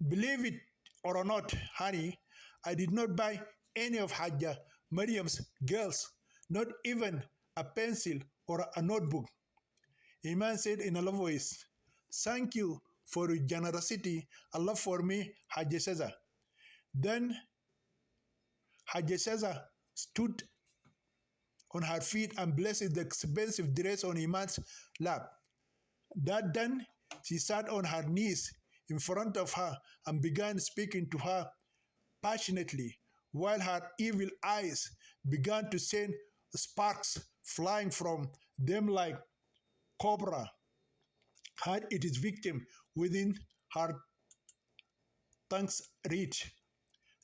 Believe it or not, honey, I did not buy any of Hajja Mariam's girls, not even a pencil or a notebook. Iman said in a low voice, "Thank you for your generosity and love for me, Hajja Shaza." Then Hajja Shaza stood on her feet and blessed the expensive dress on Iman's lap. That done, she sat on her knees in front of her and began speaking to her passionately, while her evil eyes began to send sparks flying from them like cobra had its victim within her tongue's reach.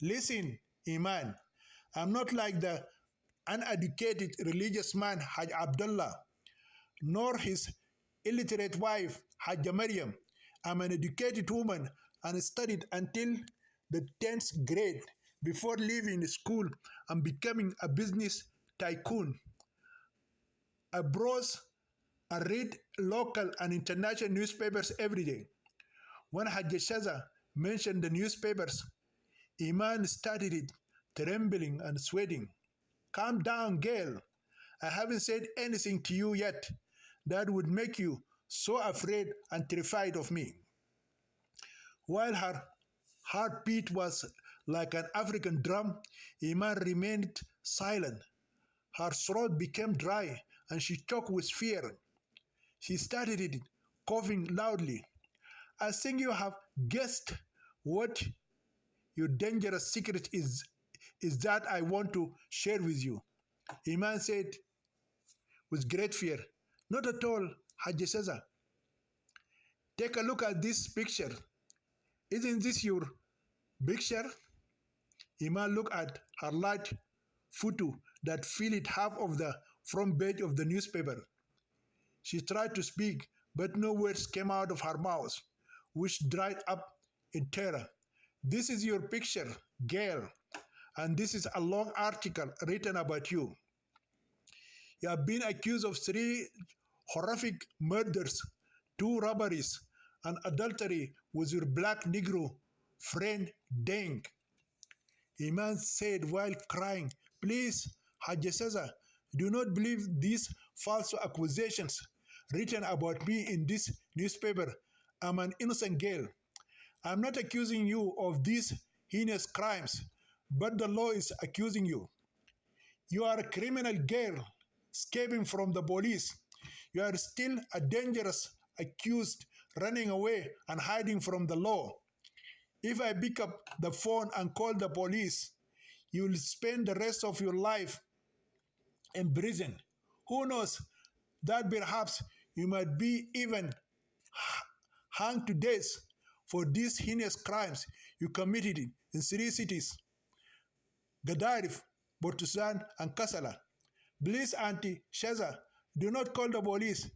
Listen, Iman, I'm not like the uneducated religious man Hajj Abdullah, nor his illiterate wife Hajja Maryam. I'm an educated woman and studied until the 10th grade before leaving school and becoming a business tycoon. I browse and read local and international newspapers every day. When Hajja Shaza mentioned the newspapers, Iman started it, trembling and sweating. Calm down, girl. I haven't said anything to you yet that would make you so afraid and terrified of me. While her heartbeat was like an African drum, Iman remained silent. Her throat became dry and she choked with fear. She started it, coughing loudly. I think you have guessed what your dangerous secret is that I want to share with you. Iman said with great fear. Not at all, Hajji Shaza. Take a look at this picture. Isn't this your picture? Iman looked at her light photo that filled half of the front page of the newspaper. She tried to speak, but no words came out of her mouth, which dried up in terror. This is your picture, girl, and this is a long article written about you. You have been accused of 3 horrific murders, 2 robberies, and adultery with your black Negro friend Deng. Iman said while crying, "Please, Hajji Shaza, do not believe these false accusations written about me in this newspaper. I'm an innocent girl. I'm not accusing you of these heinous crimes, but the law is accusing you. You are a criminal girl, escaping from the police You are still a dangerous accused running away and hiding from the law. If I pick up the phone and call the police, you will spend the rest of your life in prison. Who knows that perhaps you might be even hanged to death for these heinous crimes you committed in three cities, Gadarif, Bortusan, and Kasala. Please, Auntie Sheza, do not call the police.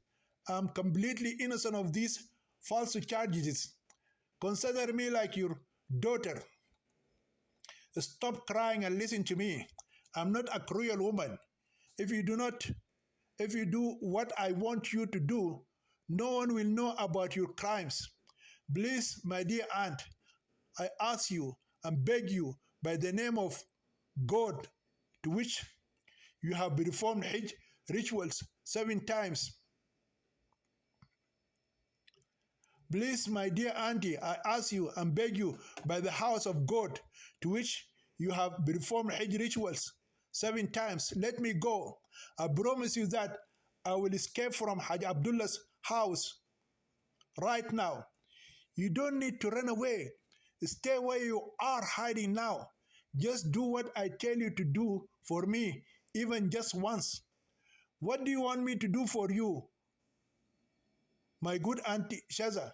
I'm completely innocent of these false charges. Consider me like your daughter. Stop crying and listen to me. I'm not a cruel woman. If you do not, if you do what I want you to do, no one will know about your crimes. Please, my dear aunt, I ask you and beg you by the name of God, to which you have performed Hajj rituals 7 times. Please, my dear auntie, I ask you and beg you by the house of God, to which you have performed Hajj rituals 7 times, let me go. I promise you that I will escape from Hajj Abdullah's house right now. You don't need to run away. Stay where you are hiding now. Just do what I tell you to do for me, even just once. What do you want me to do for you, my good Auntie Shaza?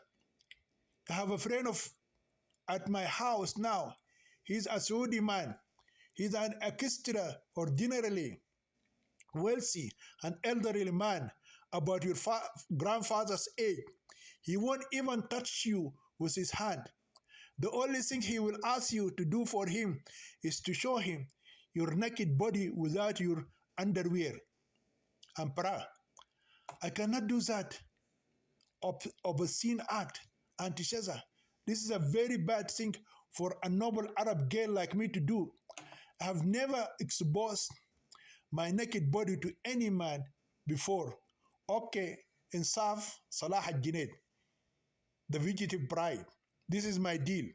I have a friend at my house now. He's a Saudi man. He's an extraordinarily wealthy and elderly man, about your grandfather's age. He won't even touch you with his hand. The only thing he will ask you to do for him is to show him your naked body without your underwear and bra. I cannot do that obscene act, Auntie Sheza. This is a very bad thing for a noble Arab girl like me to do. I have never exposed my naked body to any man before. Okay, Insaf Salah al-Junaid, the fugitive bride. This is my deal.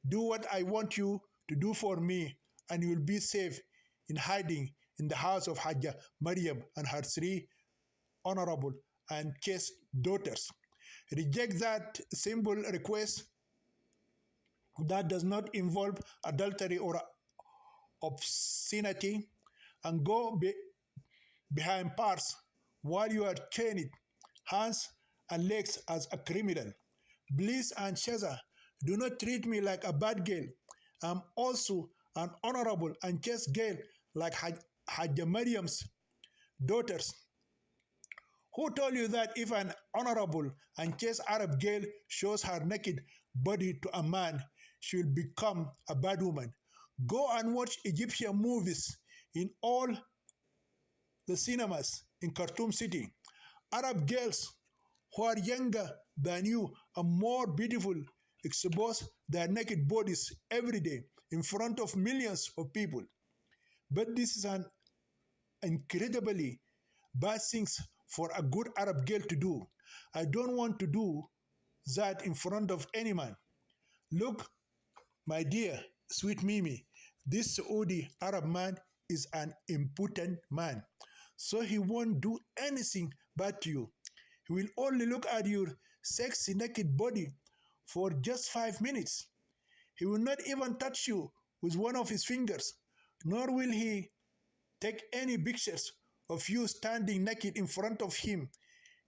Do what I want you to do for me, and you will be safe in hiding in the house of Hajja Maryam and her 3 honorable and chaste daughters. Reject that simple request that does not involve adultery or obscenity, and go behind bars while you are chained hands and legs as a criminal. Please, Aunt Sheza, do not treat me like a bad girl. I'm also an honorable and chaste girl like Hajja Maryam's daughters. Who told you that if an honorable and chaste Arab girl shows her naked body to a man, she will become a bad woman? Go and watch Egyptian movies in all the cinemas in Khartoum City. Arab girls who are younger than you and more beautiful expose their naked bodies every day in front of millions of people. But this is an incredibly bad thing for a good Arab girl to do. I don't want to do that in front of any man. Look, my dear, sweet Mimi, this Saudi Arab man is an impotent man, so he won't do anything bad to you. He will only look at your sexy naked body for just 5 minutes. He will not even touch you with one of his fingers, nor will he take any pictures of you standing naked in front of him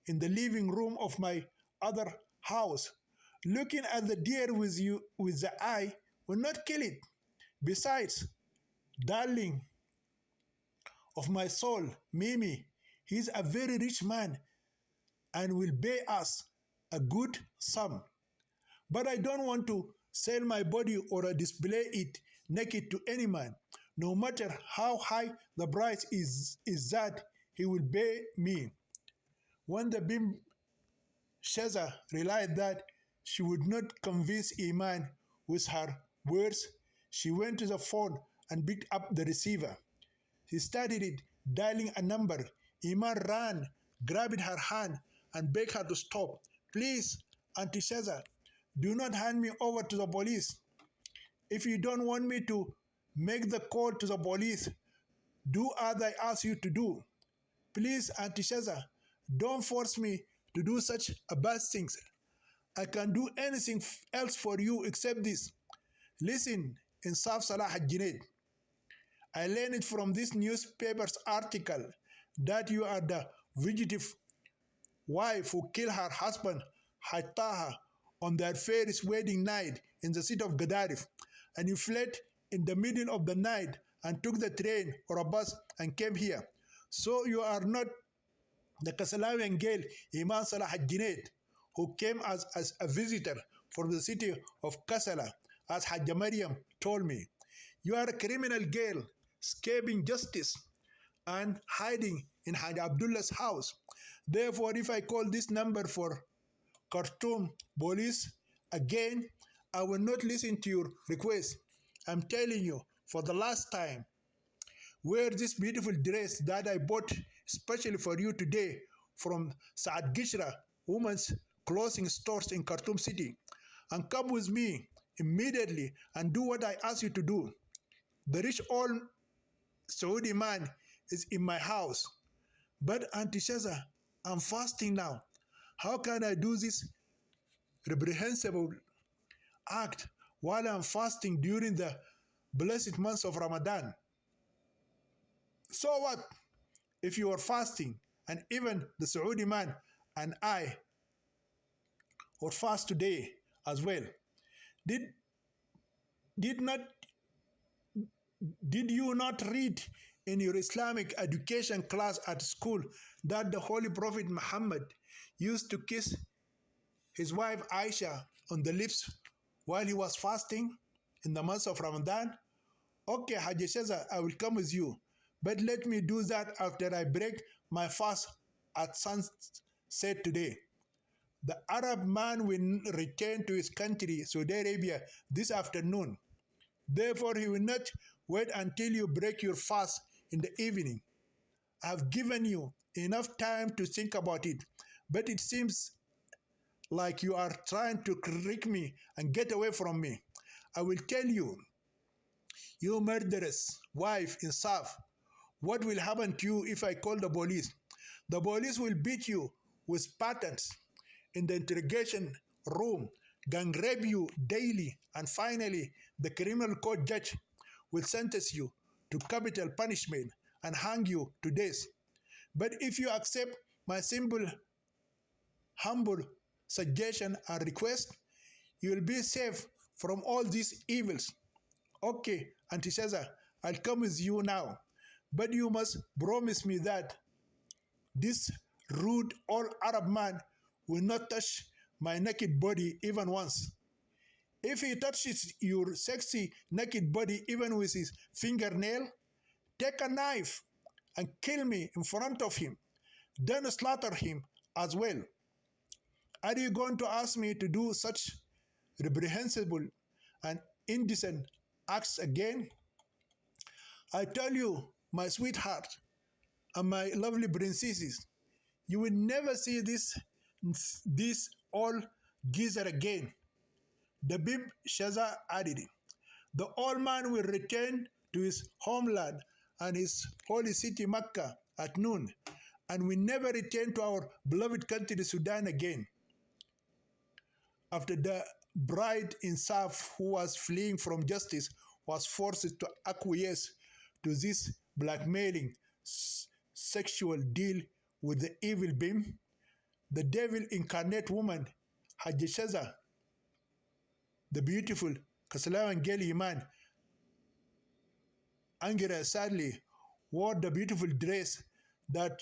in the living room of my other house. Looking at the deer with the eye will not kill it. Besides, darling of my soul, Mimi, he is a very rich man and will pay us a good sum. But I don't want to sell my body or display it naked to any man, no matter how high the price is that he will pay me. When the Bim Sheza realized that she would not convince Iman with her words, she went to the phone and picked up the receiver. She started it, dialing a number. Iman ran, grabbed her hand, and begged her to stop. Please, Auntie Sheza, do not hand me over to the police. If you don't want me to make the call to the police, do as I ask you to do. Please, Auntie Sheza, Don't force me to do such a bad things. I can do anything else for you except this. Listen, Insaf Salah al-Junaid. I learned it from this newspaper's article that you are the fugitive wife who killed her husband Haitaha on their first wedding night in the city of Gadarif, and you fled in the middle of the night and took the train or a bus and came here. So you are not the Kasalawian girl Iman Salah al-Junaid who came as a visitor from the city of Kasala, as Hajja Maryam told me. You are a criminal girl escaping justice and hiding in Hajj Abdullah's house. Therefore, if I call this number for Khartoum police again, I will not listen to your request. I'm telling you for the last time, wear this beautiful dress that I bought especially for you today from Saad Gishra women's clothing stores in Khartoum city, and come with me immediately and do what I ask you to do. The rich old Saudi man is in my house. But Auntie Shaza, I'm fasting now. How can I do this reprehensible act while I'm fasting during the blessed months of Ramadan? So what if you are fasting and even the Saudi man and I would fast today as well? Did you not read in your Islamic education class at school that the Holy Prophet Muhammad used to kiss his wife Aisha on the lips while he was fasting in the month of Ramadan? Okay, Hajj Shaza, I will come with you, but let me do that after I break my fast at sunset today. The Arab man will return to his country, Saudi Arabia, this afternoon. Therefore, he will not wait until you break your fast in the evening. I have given you enough time to think about it, but it seems like you are trying to trick me and get away from me. I will tell you, you murderous wife Insaf, what will happen to you if I call the police? The police will beat you with patents in the interrogation room, gang rape you daily, and finally, the criminal court judge will sentence you to capital punishment and hang you to death. But if you accept my simple, humble suggestion and request, you will be safe from all these evils. Okay, Auntie Shaza, I'll come with you now, but you must promise me that this rude old Arab man will not touch my naked body even once. If he touches your sexy naked body even with his fingernail, take a knife and kill me in front of him, then slaughter him as well. Are you going to ask me to do such reprehensible and indecent acts again? I tell you, my sweetheart and my lovely princesses, you will never see this old geezer again. The Bib Shaza added, the old man will return to his homeland and his holy city Mecca at noon, and will never return to our beloved country Sudan again. After the bride Insaf, who was fleeing from justice, was forced to acquiesce to this blackmailing sexual deal with the evil Bim, the devil incarnate woman, Hajj Shaza, the beautiful Kasalawan girl Iman, Angira sadly wore the beautiful dress that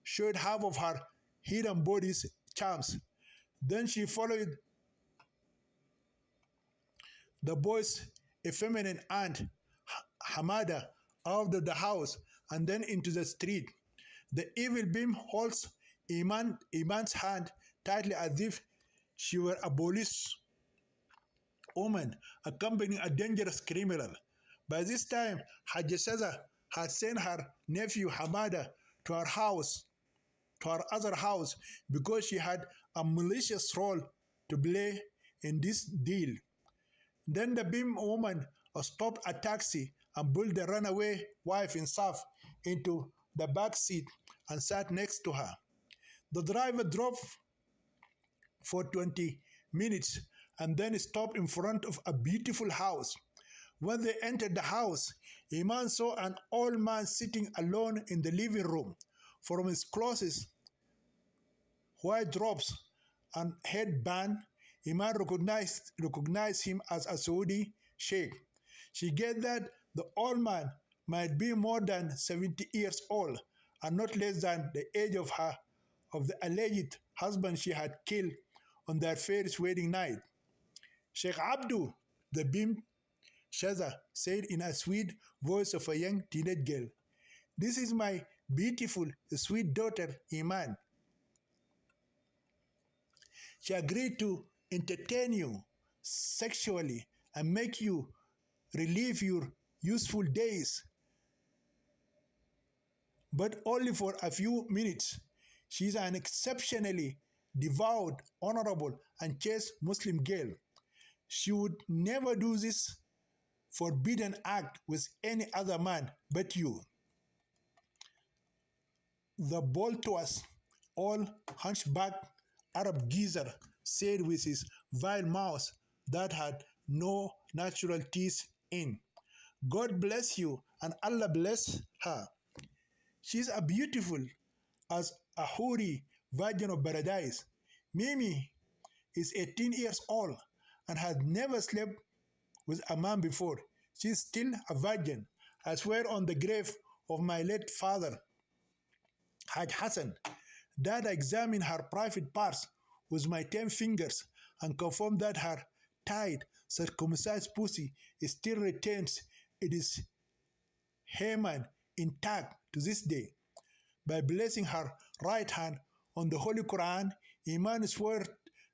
showed half of her hidden body's charms. Then she followed the boy's effeminate aunt, Hamada, out of the house and then into the street. The evil beam holds Iman's hand tightly as if she were a police woman accompanying a dangerous criminal. By this time, Hajj Shaza had sent her nephew Hamada to her house, to her other house, because she had a malicious role to play in this deal. Then the Bim woman stopped a taxi and pulled the runaway wife Insaf into the back seat and sat next to her. The driver drove for 20 minutes and then stopped in front of a beautiful house. When they entered the house, Iman saw an old man sitting alone in the living room. From his clothes, white robes, and headband, Iman recognized him as a Saudi sheikh. She guessed that the old man might be more than 70 years old and not less than the age of the alleged husband she had killed on their first wedding night. Sheikh Abdu, the Bim Shaza, said in a sweet voice of a young teenage girl, "This is my beautiful, sweet daughter, Iman. She agreed to entertain you sexually and make you relive your useful days, but only for a few minutes. She is an exceptionally devout, honorable, and chaste Muslim girl. She would never do this forbidden act with any other man but you." The voluptuous, old hunchbacked Arab geezer said with his vile mouth that had no natural teeth in, "God bless you and Allah bless her. She's as beautiful as a hoary virgin of paradise. Mimi is 18 years old and has never slept with a man before. She's still a virgin. I swear on the grave of my late father, Haj Hassan, that I examined her private parts with my 10 fingers and confirmed that her tight, circumcised pussy still retains its hymen intact to this day. By placing her right hand on the Holy Quran, Iman swore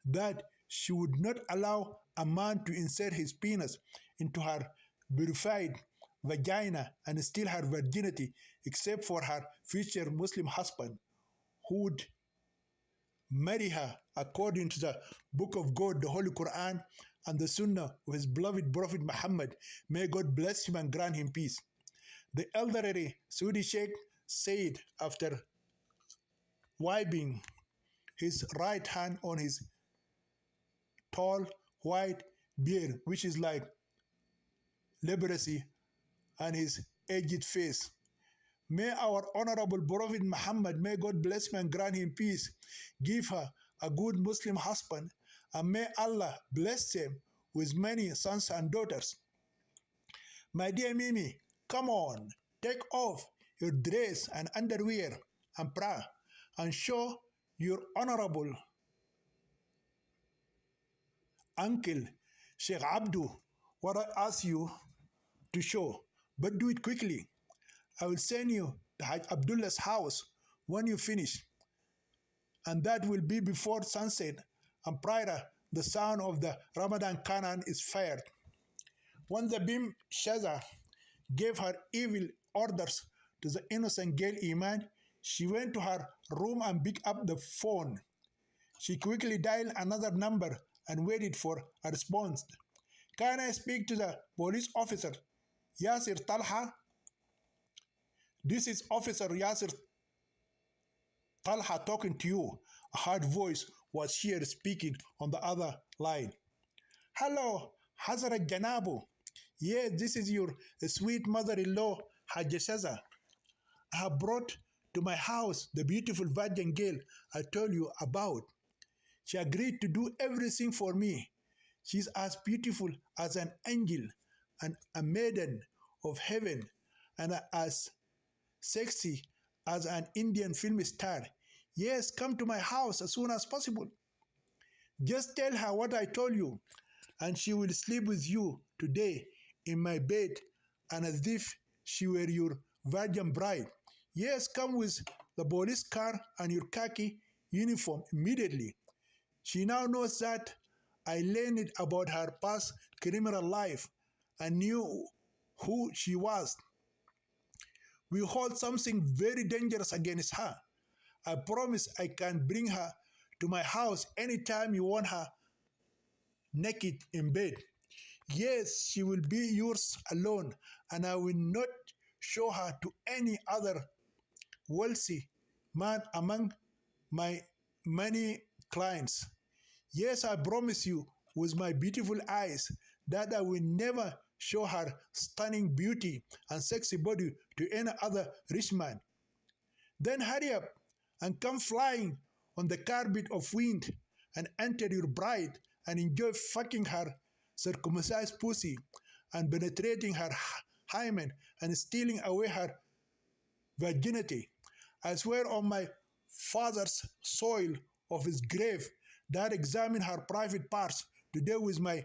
that she would not allow a man to insert his penis into her purified vagina and steal her virginity except for her future Muslim husband, who would marry her according to the Book of God, the Holy Quran, and the Sunnah of his beloved Prophet Muhammad. May God bless him and grant him peace. The elderly Saudi sheikh said after wiping his right hand on his tall white beard, which is like leprosy, and his aged face, "May our honorable Prophet Muhammad, may God bless him and grant him peace, give her a good Muslim husband, and may Allah bless them with many sons and daughters. My dear Mimi, come on, take off your dress and underwear and bra and show your honorable uncle Sheikh Abdu what I ask you to show, but do it quickly. I will send you to Haj Abdullah's house when you finish, and that will be before sunset and prior the sound of the Ramadan Canaan is fired." When the Bim Shaza gave her evil orders to the innocent girl Iman, she went to her room and picked up the phone. She quickly dialed another number and waited for a response. "Can I speak to the police officer, Yasir Talha?" "This is Officer Yasir Talha talking to you." A hard voice was heard speaking on the other line. "Hello, Hazrat Janabu. Yes, this is your sweet mother-in-law, Hajj Shaza. I have brought to my house the beautiful virgin girl I told you about. She agreed to do everything for me. She's as beautiful as an angel and a maiden of heaven, and as sexy as an Indian film star. Yes, come to my house as soon as possible. Just tell her what I told you, and she will sleep with you today in my bed, and as if she were your virgin bride. Yes, come with the police car and your khaki uniform immediately. She now knows that I learned about her past criminal life and knew who she was. We hold something very dangerous against her. I promise I can bring her to my house anytime you want her naked in bed. Yes, she will be yours alone, and I will not show her to any other wealthy man among my many clients. Yes, I promise you with my beautiful eyes that I will never show her stunning beauty and sexy body to any other rich man. Then hurry up and come flying on the carpet of wind and enter your bride and enjoy fucking her circumcised pussy and penetrating her hymen and stealing away her virginity. I swear on my father's soil of his grave that I examine her private parts today with my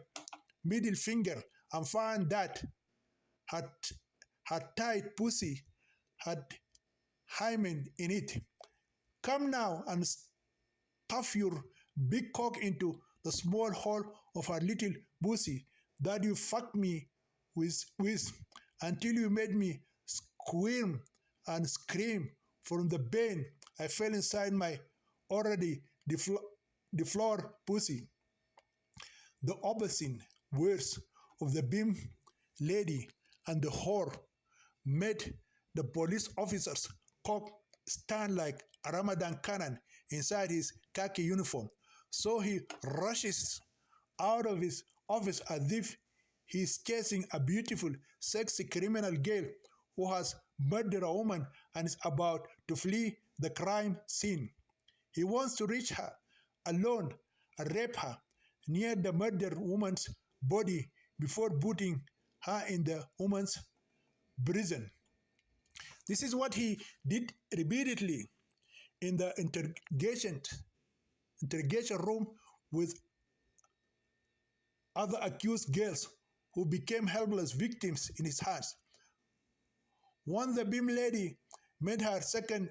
middle finger and find that her, her tight pussy had hymen in it. Come now and stuff your big cock into the small hole of her little pussy that you fucked me with until you made me squirm and scream from the pain I fell inside my already deflowered pussy. The obscene words of the beam lady and the whore made the police officer's cock stand like a Ramadan cannon inside his khaki uniform. So he rushes out of his office as if he is chasing a beautiful, sexy criminal girl who has murdered a woman and is about to flee the crime scene. He wants to reach her alone and rape her near the murdered woman's body before putting her in the woman's prison. This is what he did repeatedly in the interrogation room with other accused girls who became helpless victims in his hands. Once the beam lady made her second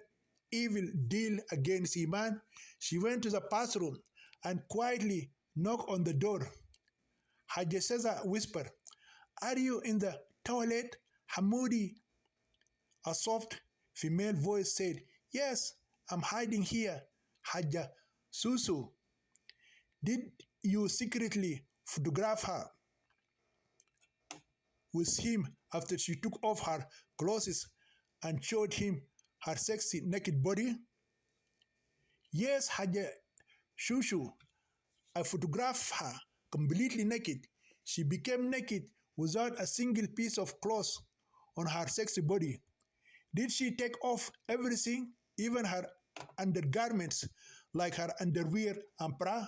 evil deal against Iman, she went to the bathroom and quietly knocked on the door. Hajj Cesar whispered, "Are you in the toilet, Hamoudi?" A soft female voice said, "Yes, I'm hiding here, Hajja Susu. Did you secretly photograph her with him after she took off her clothes and showed him her sexy naked body?" "Yes, Hajja Shushu, I photographed her completely naked. She became naked without a single piece of cloth on her sexy body." "Did she take off everything, even her undergarments, like her underwear and bra?"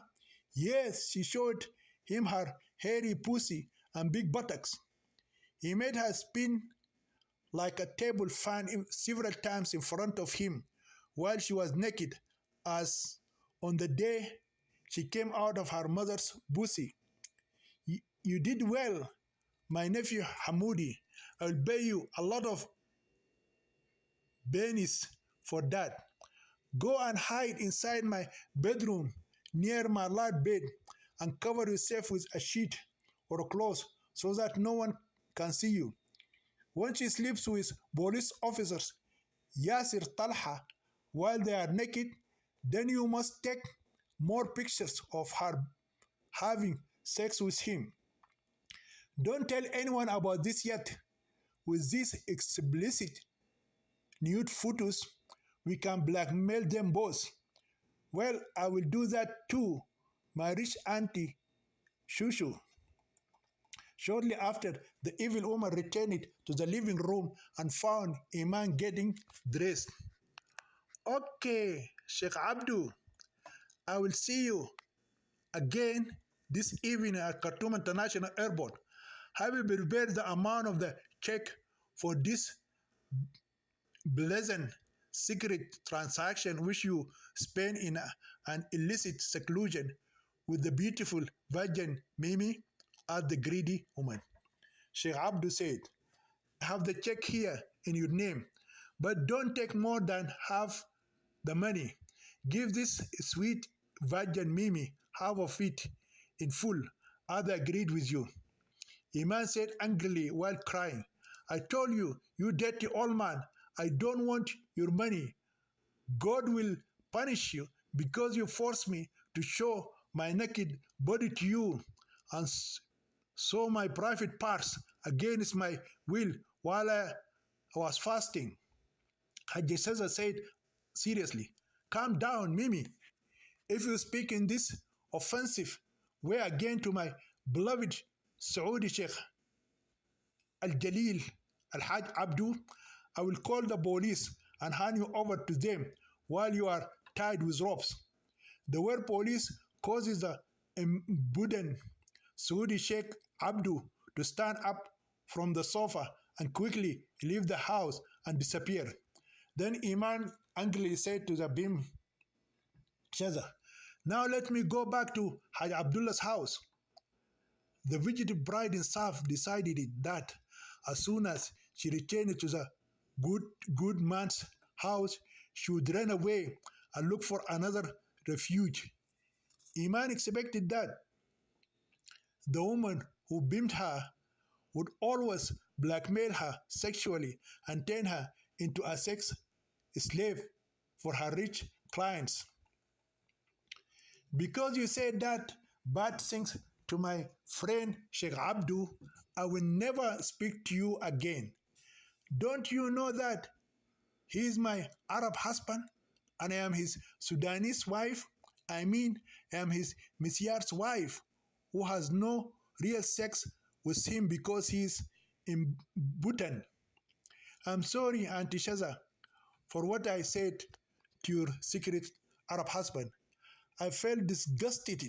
"Yes, she showed him her hairy pussy and big buttocks. He made her spin like a table fan several times in front of him while she was naked, as on the day she came out of her mother's pussy." You did well, my nephew Hamoudi. I will pay you a lot of bennies for that. Go and hide inside my bedroom near my large bed and cover yourself with a sheet or a cloth so that no one can see you. When she sleeps with police officers Yasir Talha while they are naked, then you must take more pictures of her having sex with him. Don't tell anyone about this yet. With these explicit nude photos, we can blackmail them both. Well, I will do that too, my rich auntie Shushu. Shortly after, the evil woman returned to the living room and found Iman getting dressed. "Okay, Sheikh Abdu, I will see you again this evening at Khartoum International Airport. Have you prepared the amount of the check for this pleasant secret transaction which you spent in an illicit seclusion with the beautiful virgin Mimi?" asked the greedy woman. Sheikh Abdu said, "I have the check here in your name, but don't take more than half the money. Give this sweet virgin Mimi half of it in full, as I agreed with you." Iman said angrily while crying, "I told you, you dirty old man, I don't want your money. God will punish you because you forced me to show my naked body to you and saw my private parts against my will while I was fasting." Hajj Cesar said seriously, Calm down, Mimi. If you speak in this offensive way again to my beloved Saudi Sheikh Al Jalil Al Haj Abdu, I will call the police and hand you over to them while you are tied with ropes. The word police causes the emboldened Saudi Sheikh Abdu to stand up from the sofa and quickly leave the house and disappear. Then Iman angrily said to the Bim Shaza, now let me go back to Haj Abdullah's house. The fugitive bride in Saf decided that as soon as she returned to the good man's house, she would run away and look for another refuge. Iman expected that the woman who beamed her would always blackmail her sexually and turn her into a sex slave for her rich clients. Because you said that bad things to my friend Sheikh Abdu, I will never speak to you again. Don't you know that he is my Arab husband and I am his Sudanese wife? I am his Misyar's wife who has no real sex with him because he is in Bhutan. I'm sorry, Auntie Shaza, for what I said to your secret Arab husband. I felt disgusted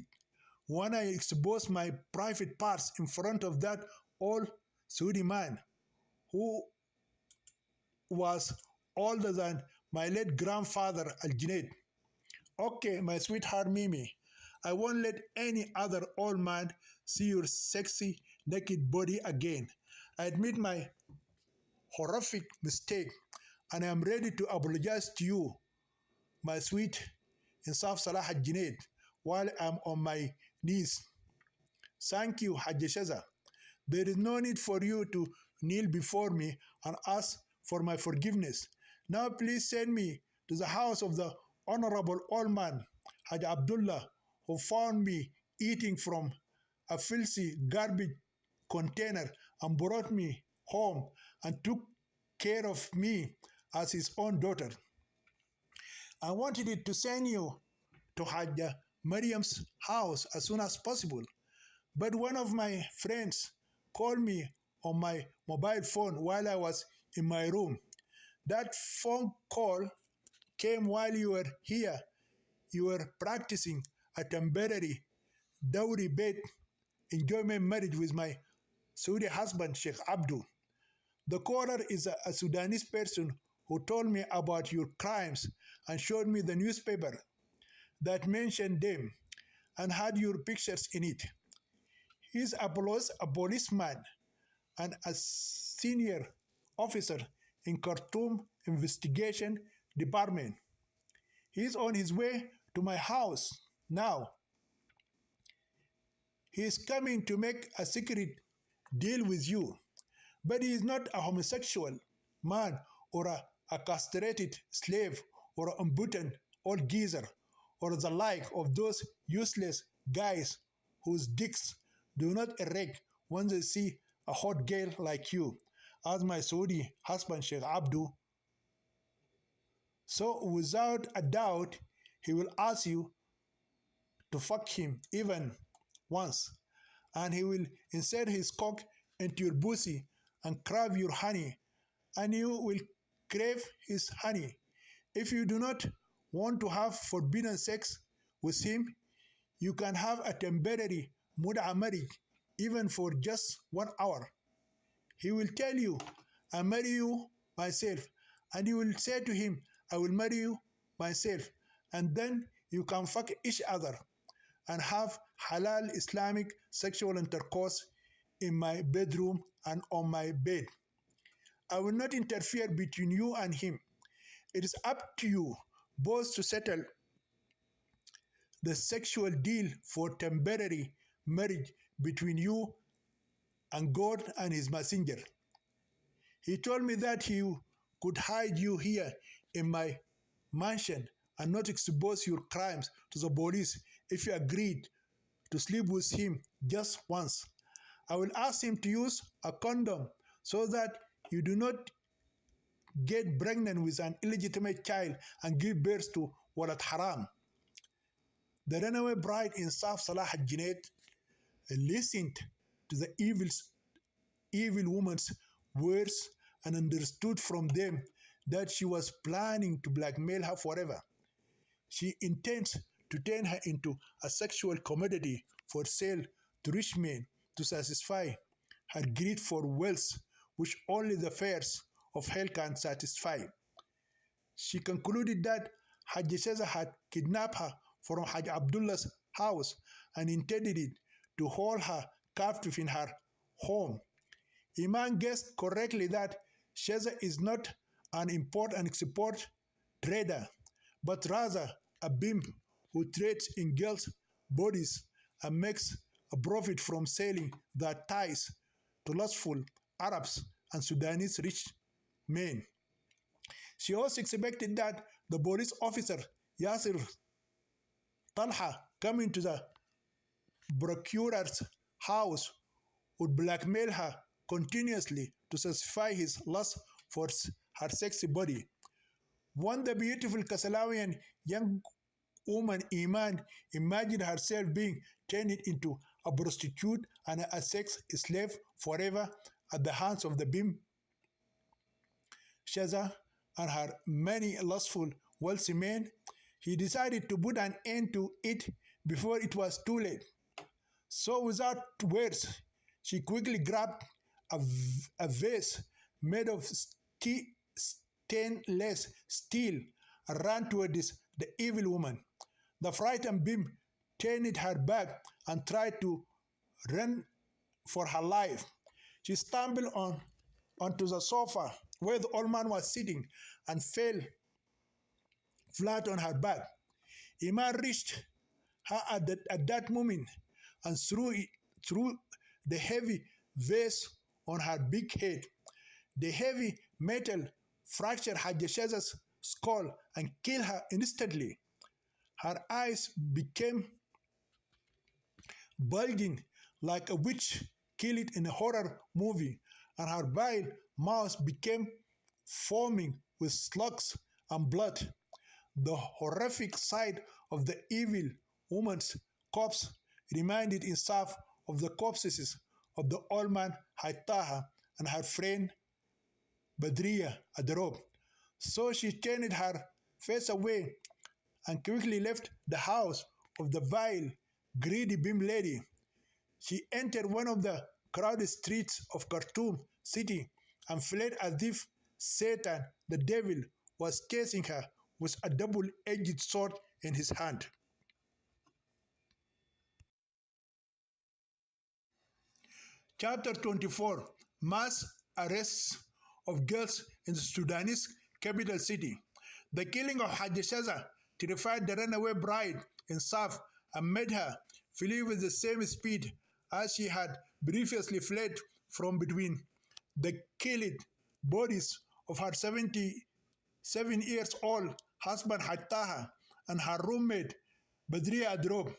when I exposed my private parts in front of that old Saudi man who was older than my late grandfather Al Junaid. Okay, my sweetheart Mimi, I won't let any other old man see your sexy naked body again. I admit my horrific mistake and I am ready to apologize to you, my sweet Insaf Salah Al Junaid, while I'm on my knees. Thank you, Hajj Shaza. There is no need for you to kneel before me and ask for my forgiveness. Now please send me to the house of the honorable old man, Hajj Abdullah, who found me eating from a filthy garbage container and brought me home and took care of me as his own daughter. I wanted it to send you to Hajj Mariam's house as soon as possible, but one of my friends called me on my mobile phone while I was in my room. That phone call came while you were here. You were practicing a temporary dowry bed enjoyment marriage with my Saudi husband, Sheikh Abdu. The caller is a Sudanese person who told me about your crimes and showed me the newspaper that mentioned them and had your pictures in it. He's a policeman and a senior officer in Khartoum Investigation Department. He's on his way to my house now. He is coming to make a secret deal with you. But he is not a homosexual man or a castrated slave or an impotent old geezer or the like of those useless guys whose dicks do not erect when they see a hot girl like you, as my Saudi husband Sheikh Abdu. So without a doubt, he will ask you to fuck him even once, and he will insert his cock into your pussy and crave your honey, and you will crave his honey. If you do not want to have forbidden sex with him, you can have a temporary mud'a marriage, even for just 1 hour. He will tell you, I marry you myself, and you will say to him, I will marry you myself, and then you can fuck each other and have halal Islamic sexual intercourse in my bedroom and on my bed. I will not interfere between you and him. It is up to you both to settle the sexual deal for temporary marriage between you and God and his messenger. He told me that he could hide you here in my mansion and not expose your crimes to the police if you agreed to sleep with him just once. I will ask him to use a condom so that you do not get pregnant with an illegitimate child and give birth to ولد حرام. The runaway bride Insaf Salah al-Junaid listened to the evil woman's words and understood from them that she was planning to blackmail her forever. She intends to turn her into a sexual commodity for sale to rich men to satisfy her greed for wealth, which only the fires of hell can satisfy. She concluded that Hajj Sheza had kidnapped her from Hajj Abdullah's house and intended it to hold her captive in her home. Iman guessed correctly that Sheza is not an import and export trader, but rather a bimp who trades in girls' bodies and makes a profit from selling their ties to lustful Arabs and Sudanese rich men. She also expected that the police officer Yasir Talha coming to the procurer's house would blackmail her continuously to satisfy his lust for her sexy body. When the beautiful Kasalawian young woman Iman imagined herself being turned into a prostitute and a sex slave forever at the hands of the Bim Shaza and her many lustful wealthy men, he decided to put an end to it before it was too late. So without words, she quickly grabbed a vase made of stainless steel and ran towards the evil woman. The frightened Bim turned her back and tried to run for her life. She stumbled onto the sofa where the old man was sitting and fell flat on her back. Iman reached her at that moment and threw the heavy vase on her big head. The heavy metal fractured Hajjashaza's skull and killed her instantly. Her eyes became bulging like a witch killed in a horror movie, and her vile mouth became foaming with slugs and blood. The horrific sight of the evil woman's corpse reminded Insaf of the corpses of the old man Haitaha and her friend Badriya Adrob. So she turned her face away and quickly left the house of the vile, greedy Bim lady. She entered one of the crowded streets of Khartoum city and fled as if Satan, the devil, was chasing her with a double-edged sword in his hand. Chapter 24: Mass arrests of girls in the Sudanese capital city. The killing of Hajjashaza terrified the runaway bride in Saf and made her flee with the same speed as she had previously fled from between the killed bodies of her 77 years old husband Hattaha and her roommate Badriya Adrob.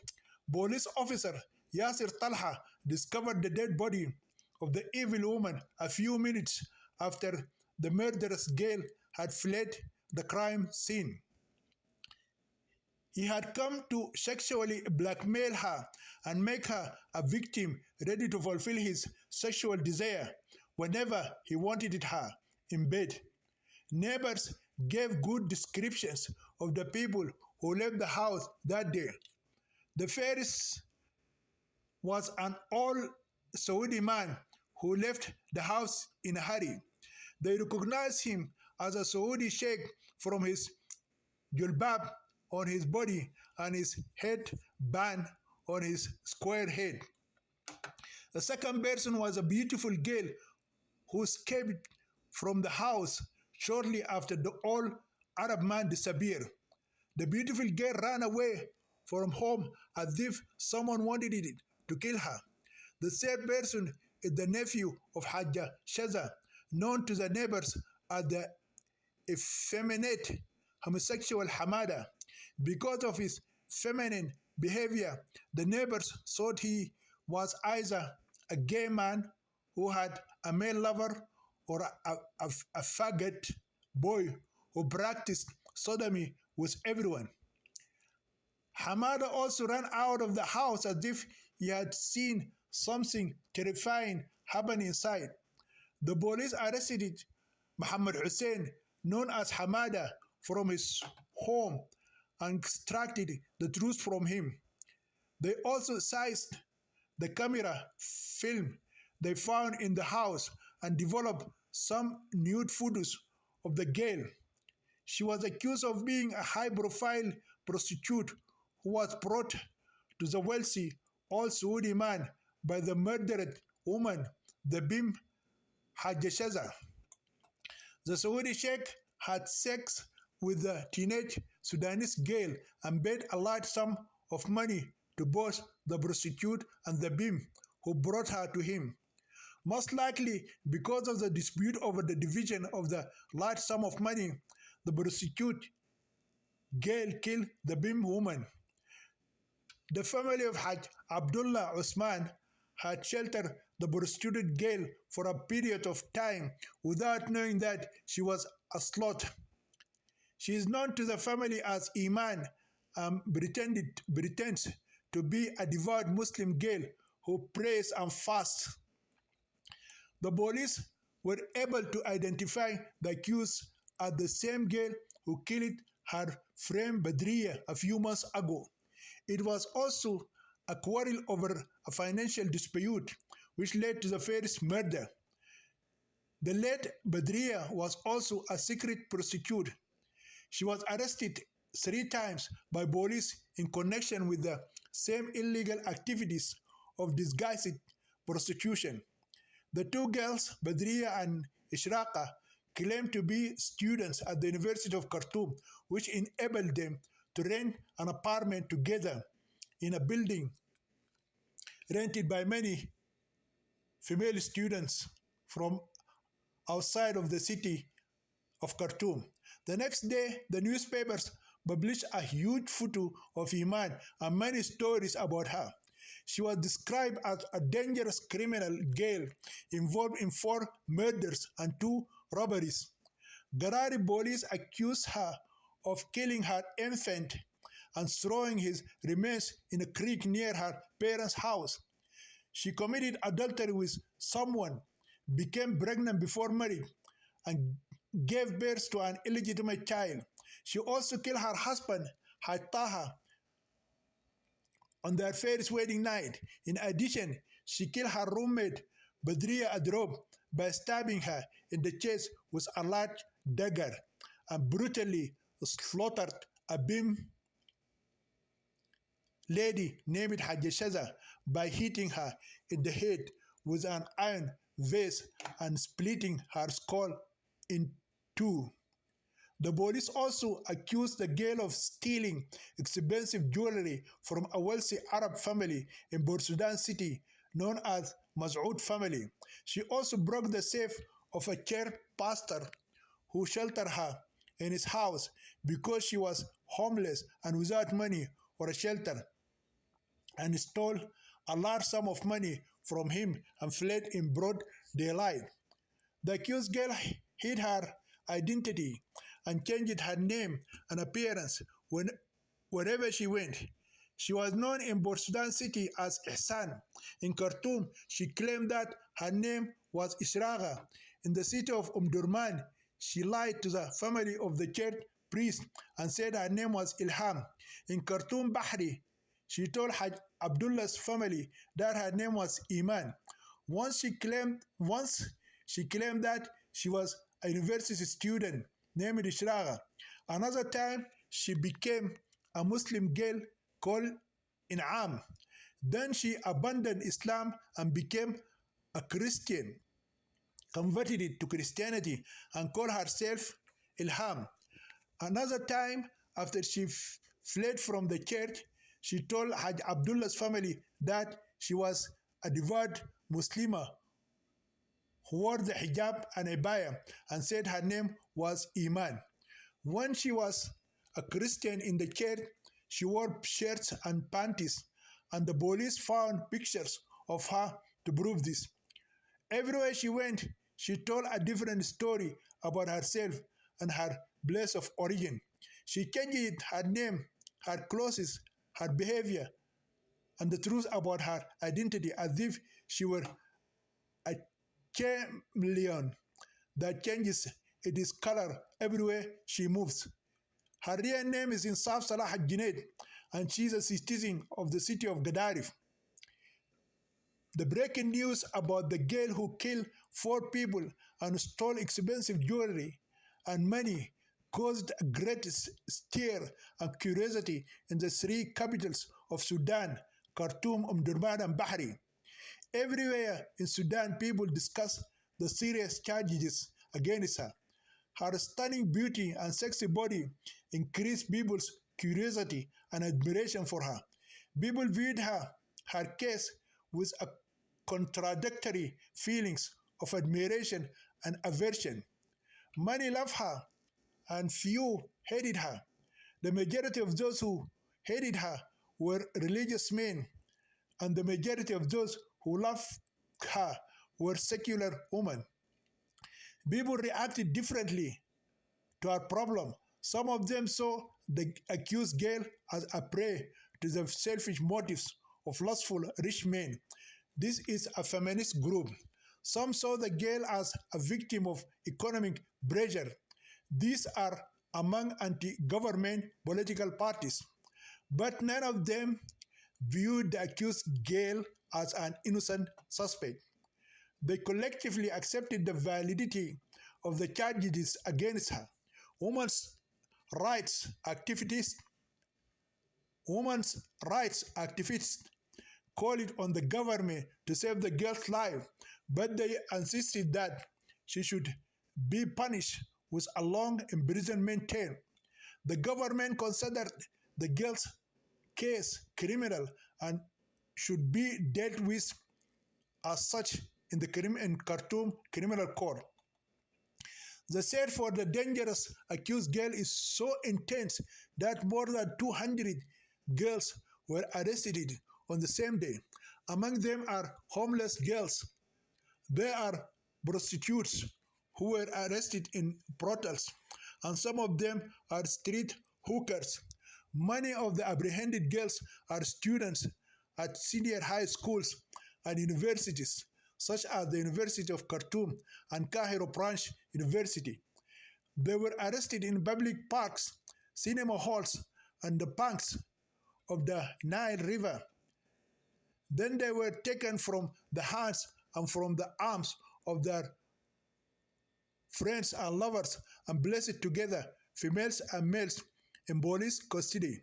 Police officer Yasir Talha discovered the dead body of the evil woman a few minutes after the murderous girl had fled the crime scene. He had come to sexually blackmail her and make her a victim ready to fulfill his sexual desire whenever he wanted her in bed. Neighbors gave good descriptions of the people who left the house that day. The first was an old Saudi man who left the house in a hurry. They recognized him as a Saudi sheikh from his julbab on his body and his headband on his square head. The second person was a beautiful girl who escaped from the house shortly after the old Arab man disappeared. The beautiful girl ran away from home as if someone wanted it to kill her. The third person is the nephew of Hajja Shaza, known to the neighbors as the effeminate homosexual Hamada. Because of his feminine behavior, the neighbors thought he was either a gay man who had a male lover or a faggot boy who practiced sodomy with everyone. Hamada also ran out of the house as if he had seen something terrifying happen inside. The police arrested Muhammad Hussein, known as Hamada, from his home and extracted the truth from him. They also seized the camera film they found in the house and developed some nude photos of the girl. She was accused of being a high-profile prostitute who was brought to the wealthy old Saudi man by the murdered woman, the Bim Hajjashaza. The Saudi sheikh had sex with the teenage Sudanese girl and paid a large sum of money to both the prostitute and the Bim who brought her to him. Most likely because of the dispute over the division of the large sum of money, the prostitute girl killed the Bim woman. The family of Haj Abdullah Usman had sheltered the prostituted girl for a period of time without knowing that she was a slut. She is known to the family as Iman and pretends to be a devout Muslim girl who prays and fasts. The police were able to identify the accused as the same girl who killed her friend Badriya a few months ago. It was also a quarrel over a financial dispute which led to the first murder. The late Badriya was also a secret prostitute. She was arrested 3 times by police in connection with the same illegal activities of disguised prostitution. The 2 girls, Badriya and Ishraqa, claimed to be students at the University of Khartoum, which enabled them to rent an apartment together in a building rented by many female students from outside of the city of Khartoum. The next day, the newspapers published a huge photo of Iman and many stories about her. She was described as a dangerous criminal girl involved in 4 murders and 2 robberies. Garari police accused her of killing her infant and throwing his remains in a creek near her parents' house. She committed adultery with someone, became pregnant before marriage, and gave birth to an illegitimate child. She also killed her husband, Haitaha, on their first wedding night. In addition, she killed her roommate, Badriya Adrob, by stabbing her in the chest with a large dagger and brutally slaughtered a Bim lady named Hajjashaza by hitting her in the head with an iron vase and splitting her skull in 2. The police also accused the girl of stealing expensive jewelry from a wealthy Arab family in Port Sudan city known as Mas'ud family. She also broke the safe of a church pastor who sheltered her in his house because she was homeless and without money or a shelter, and stole a large sum of money from him and fled in broad daylight. The accused girl hid her identity and changed her name and appearance wherever she went. She was known in Port Sudan city as Ihsan. In Khartoum, she claimed that her name was Ishraqa. In the city of Durman, she lied to the family of the church priest and said her name was Ilham. In Khartoum, Bahri, she told Haj Abdullah's family that her name was Iman. Once she claimed that she was a university student named Ishraqa. Another time, she became a Muslim girl called In'am. Then she abandoned Islam and became a Christian, converted to Christianity, and called herself Ilham. Another time, after she fled from the church, she told Haj Abdullah's family that she was a devout Muslimah who wore the hijab and abaya and said her name was Iman. When she was a Christian in the church, she wore shirts and panties, and the police found pictures of her to prove this. Everywhere she went, she told a different story about herself and her place of origin. She changed her name, her clothes, her behavior, and the truth about her identity as if she were a chameleon that changes its color everywhere she moves. Her real name is Insaf Salah al-Junaid, and she is a citizen of the city of Gadarif. The breaking news about the girl who killed 4 people and stole expensive jewelry and money caused a great stir and curiosity in the 3 capitals of Sudan, Khartoum, Durban, and Bahri. Everywhere in Sudan, people discuss the serious charges against her. Her stunning beauty and sexy body increased people's curiosity and admiration for her. People viewed her case with a contradictory feelings of admiration and aversion. Many loved her and few hated her. The majority of those who hated her were religious men, and the majority of those who loved her were secular women. People reacted differently to her problem. Some of them saw the accused girl as a prey to the selfish motives of lustful rich men. This is a feminist group. Some saw the girl as a victim of economic pressure. These are among anti-government political parties. But none of them viewed the accused girl as an innocent suspect. They collectively accepted the validity of the charges against her. Women's rights activists called it on the government to save the girl's life, but they insisted that she should be punished with a long imprisonment term. The government considered the girl's case criminal and should be dealt with as such in the Khartoum Criminal Court. The search for the dangerous accused girl is so intense that more than 200 girls were arrested on the same day. Among them are homeless girls. There are prostitutes who were arrested in brothels, and some of them are street hookers. Many of the apprehended girls are students at senior high schools and universities, such as the University of Khartoum and Cairo Branch University. They were arrested in public parks, cinema halls, and the banks of the Nile River. Then they were taken from the hands and from the arms of their friends and lovers and placed together, females and males, in police custody.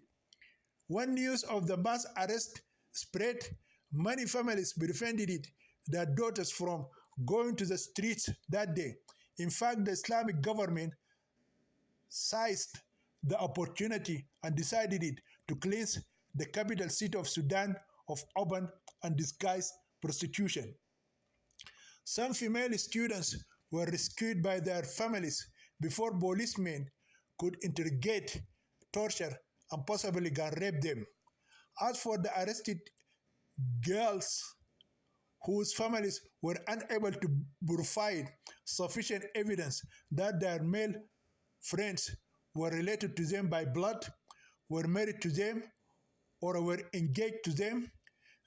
When news of the mass arrest spread, many families prevented their daughters from going to the streets that day. In fact, the Islamic government seized the opportunity and decided to cleanse the capital city of Sudan of open and disguised prostitution. Some female students were rescued by their families before policemen could interrogate, torture, and possibly gang rape them. As for the arrested girls whose families were unable to provide sufficient evidence that their male friends were related to them by blood, were married to them, or were engaged to them,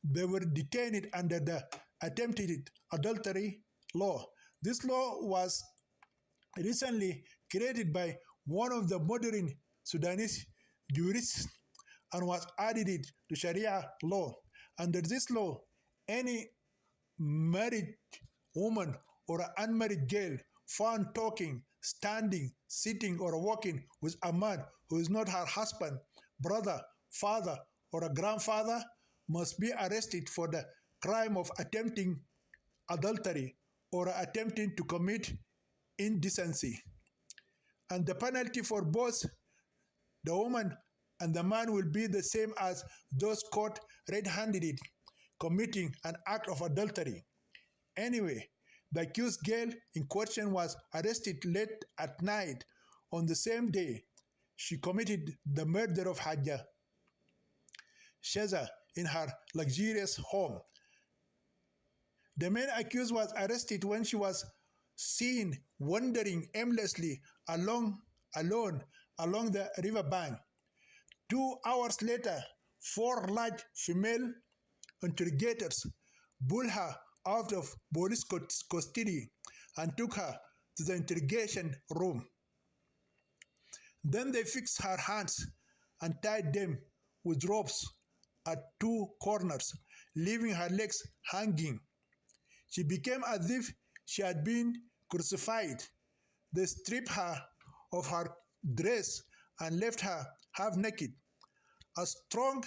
they were detained under the attempted adultery law. This law was recently created by one of the modern Sudanese jurists and was added to Sharia law. Under this law, any married woman or an unmarried girl found talking, standing, sitting, or walking with a man who is not her husband, brother, father, or a grandfather must be arrested for the crime of attempting adultery or attempting to commit indecency. And the penalty for both the woman and the man will be the same as those caught red-handed committing an act of adultery. Anyway, the accused girl in question was arrested late at night on the same day she committed the murder of Hajja Sheza in her luxurious home. The main accused was arrested when she was seen wandering aimlessly alone along the riverbank. 2 hours later, 4 large female interrogators pulled her out of police custody and took her to the interrogation room. Then they fixed her hands and tied them with ropes at 2 corners, leaving her legs hanging. She became as if she had been crucified. They stripped her of her dress and left her half naked. A strong,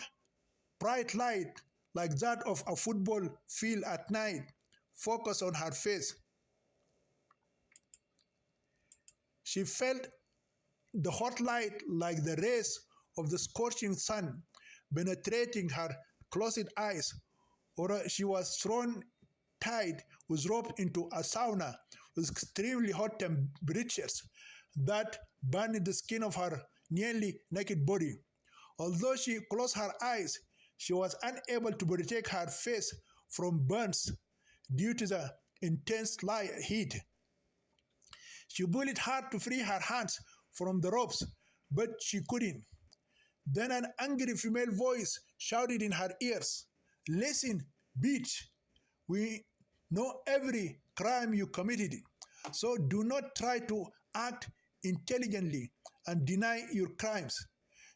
bright light, like that of a football field at night, focused on her face. She felt the hot light like the rays of the scorching sun penetrating her closed eyes, or she was thrown tied with rope into a sauna with extremely hot temperatures that burned the skin of her nearly naked body. Although she closed her eyes, she was unable to protect her face from burns due to the intense heat. She pulled hard to free her hands from the ropes, but she couldn't. Then an angry female voice shouted in her ears, "Listen, bitch, we know every crime you committed, so do not try to act intelligently and deny your crimes.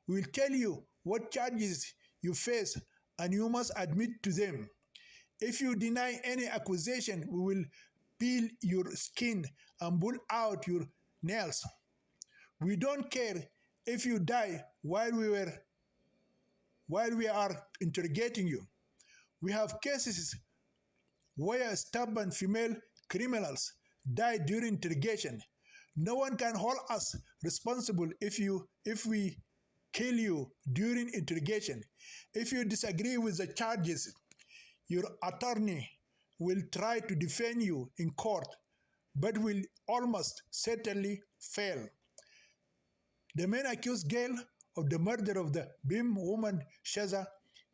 We will tell you what charges you face and you must admit to them. If you deny any accusation, we will peel your skin and pull out your nails. We don't care if you die while we are interrogating you. We have cases where stubborn female criminals die during interrogation. No one can hold us responsible if we kill you during interrogation. If you disagree with the charges, your attorney will try to defend you in court, but will almost certainly fail." The men accused Gail of the murder of the BIM woman Shaza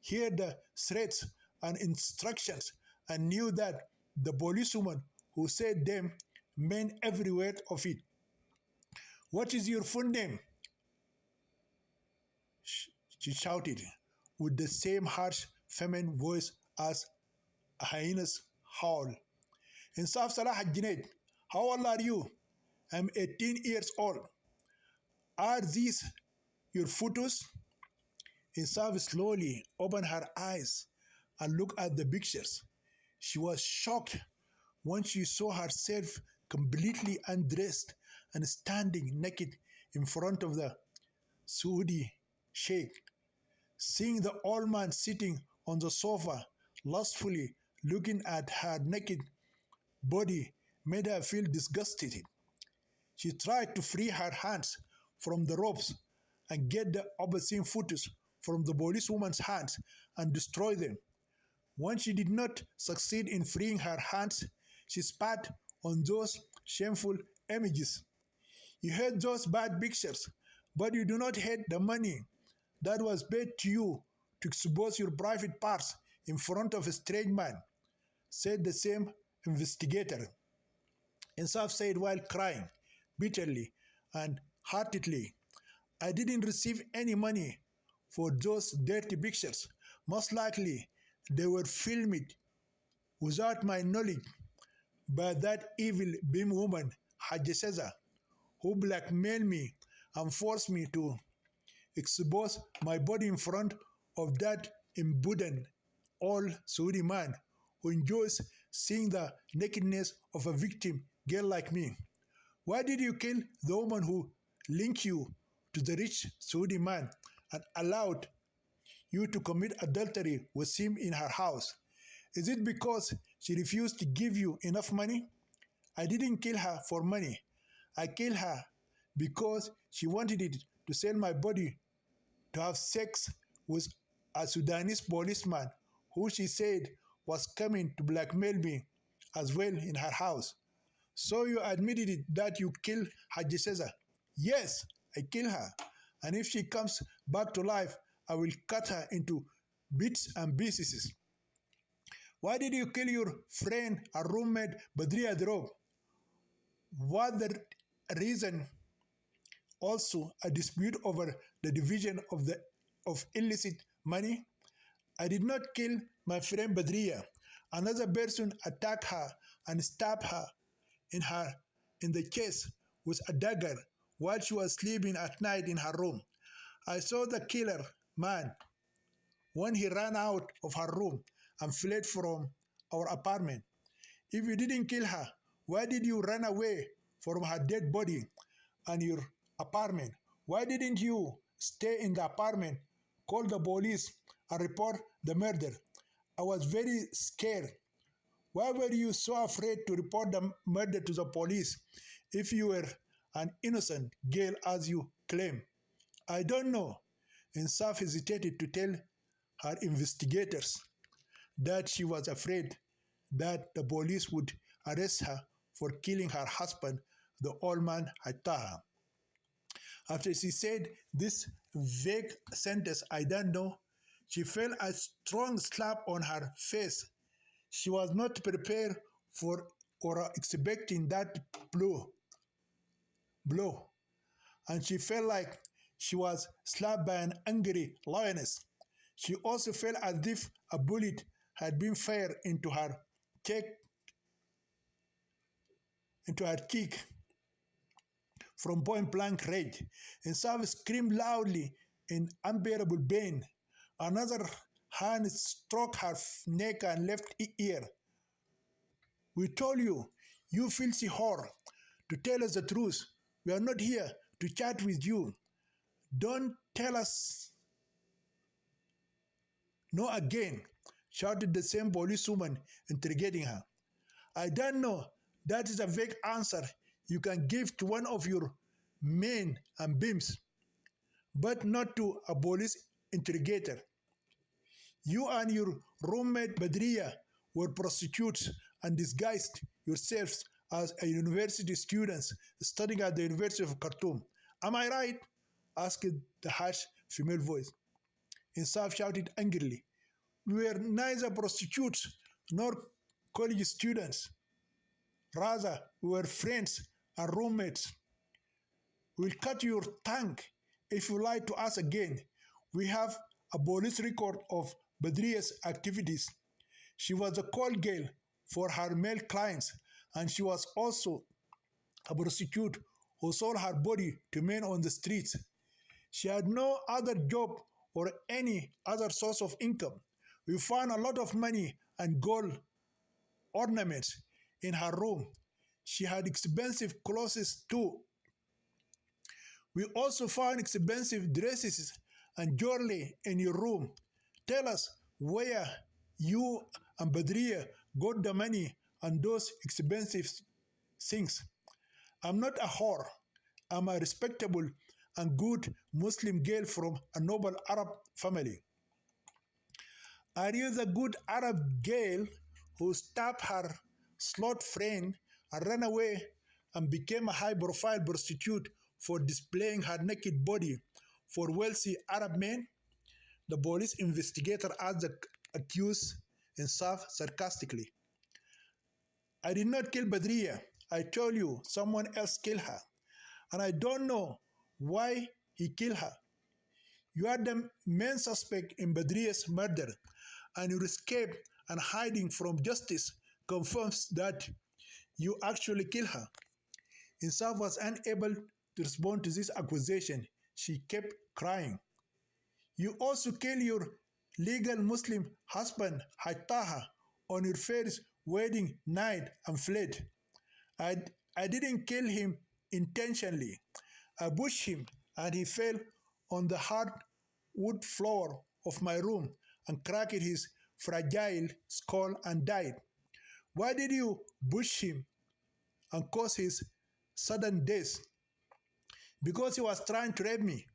heard the threats and instructions and knew that the policewoman who said them meant every word of it. "What is your full name?" she shouted, with the same harsh feminine voice as a hyena's howl. "Insaf Salah Junaid, how old are you?" "I'm 18 years old." "Are these your photos?" Insaf slowly opened her eyes and looked at the pictures. She was shocked when she saw herself completely undressed and standing naked in front of the Saudi sheikh. Seeing the old man sitting on the sofa, lustfully looking at her naked body, made her feel disgusted. She tried to free her hands from the ropes and get the obscene photos from the policewoman's hands and destroy them. When she did not succeed in freeing her hands, she spat on those shameful images. "You hate those bad pictures, but you do not hate the money that was paid to you to expose your private parts in front of a strange man," said the same investigator. Insaf said while crying bitterly and heartedly, "I didn't receive any money for those dirty pictures. Most likely they were filmed without my knowledge by that evil BIM woman, Hajj who blackmailed me and forced me to expose my body in front of that impudent old Saudi man who enjoys seeing the nakedness of a victim girl like me. Why did you kill the woman who linked you to the rich Saudi man and allowed you to commit adultery with him in her house? Is it because she refused to give you enough money? I didn't kill her for money. I killed her because she wanted it to sell my body to have sex with a Sudanese policeman who she said was coming to blackmail me as well in her house. So you admitted it that you killed Haji Cesar?" "Yes, I killed her. And if she comes back to life, I will cut her into bits and pieces." "Why did you kill your friend and roommate Badria Drob?" "Was the reason also a dispute over the division of illicit money? I did not kill my friend Badria. Another person attacked her and stabbed her in the chest with a dagger while she was sleeping at night in her room. I saw the killer man when he ran out of her room and fled from our apartment. If you didn't kill her, why did you run away from her dead body and your apartment? Why didn't you stay in the apartment, call the police, and report the murder? I was very scared. Why were you so afraid to report the murder to the police if you were an innocent girl as you claim? I don't know. Insaf hesitated to tell her investigators that she was afraid that the police would arrest her for killing her husband, the old man Hattaha. After she said this vague sentence, I don't know, she felt a strong slap on her face. She was not prepared for or expecting that blow, and she felt like she was slapped by an angry lioness. She also felt as if a bullet had been fired into her cheek from point-blank range. And Sav screamed loudly in unbearable pain. Another hand struck her neck and left ear. We told you, you filthy whore, to tell us the truth. We are not here to chat with you. Don't tell us no again, shouted the same policewoman interrogating her. I don't know. That is a vague answer you can give to one of your men and beams, but not to a police interrogator. You and your roommate Badria were prostitutes and disguised yourselves as a university students studying at the University of Khartoum. Am I right? Asked the harsh female voice. Insaf shouted angrily. We were neither prostitutes nor college students. Rather, we were friends and roommates. We'll cut your tongue if you lie to us again. We have a police record of Badria's activities. She was a call girl for her male clients, and she was also a prostitute who sold her body to men on the streets. She had no other job or any other source of income. We found a lot of money and gold ornaments in her room. She had expensive clothes too. We also found expensive dresses and jewelry in your room. Tell us where you and Badria got the money and those expensive things. I'm not a whore. I'm a respectable and good Muslim girl from a noble Arab family. Are you the good Arab girl who stabbed her slot friend and ran away and became a high-profile prostitute for displaying her naked body for wealthy Arab men? The police investigator asked the accused Insaf sarcastically. I did not kill Badria. I told you someone else killed her. And I don't know why he killed her. You are the main suspect in Badria's murder, and your escape and hiding from justice confirms that you actually killed her. Insaf was unable to respond to this accusation. She kept crying. You also killed your legal Muslim husband, Hattaha, on your first wedding night and fled. I didn't kill him intentionally. I pushed him and he fell on the hard wood floor of my room and cracked his fragile skull and died. Why did you push him and cause his sudden death? Because he was trying to rape me.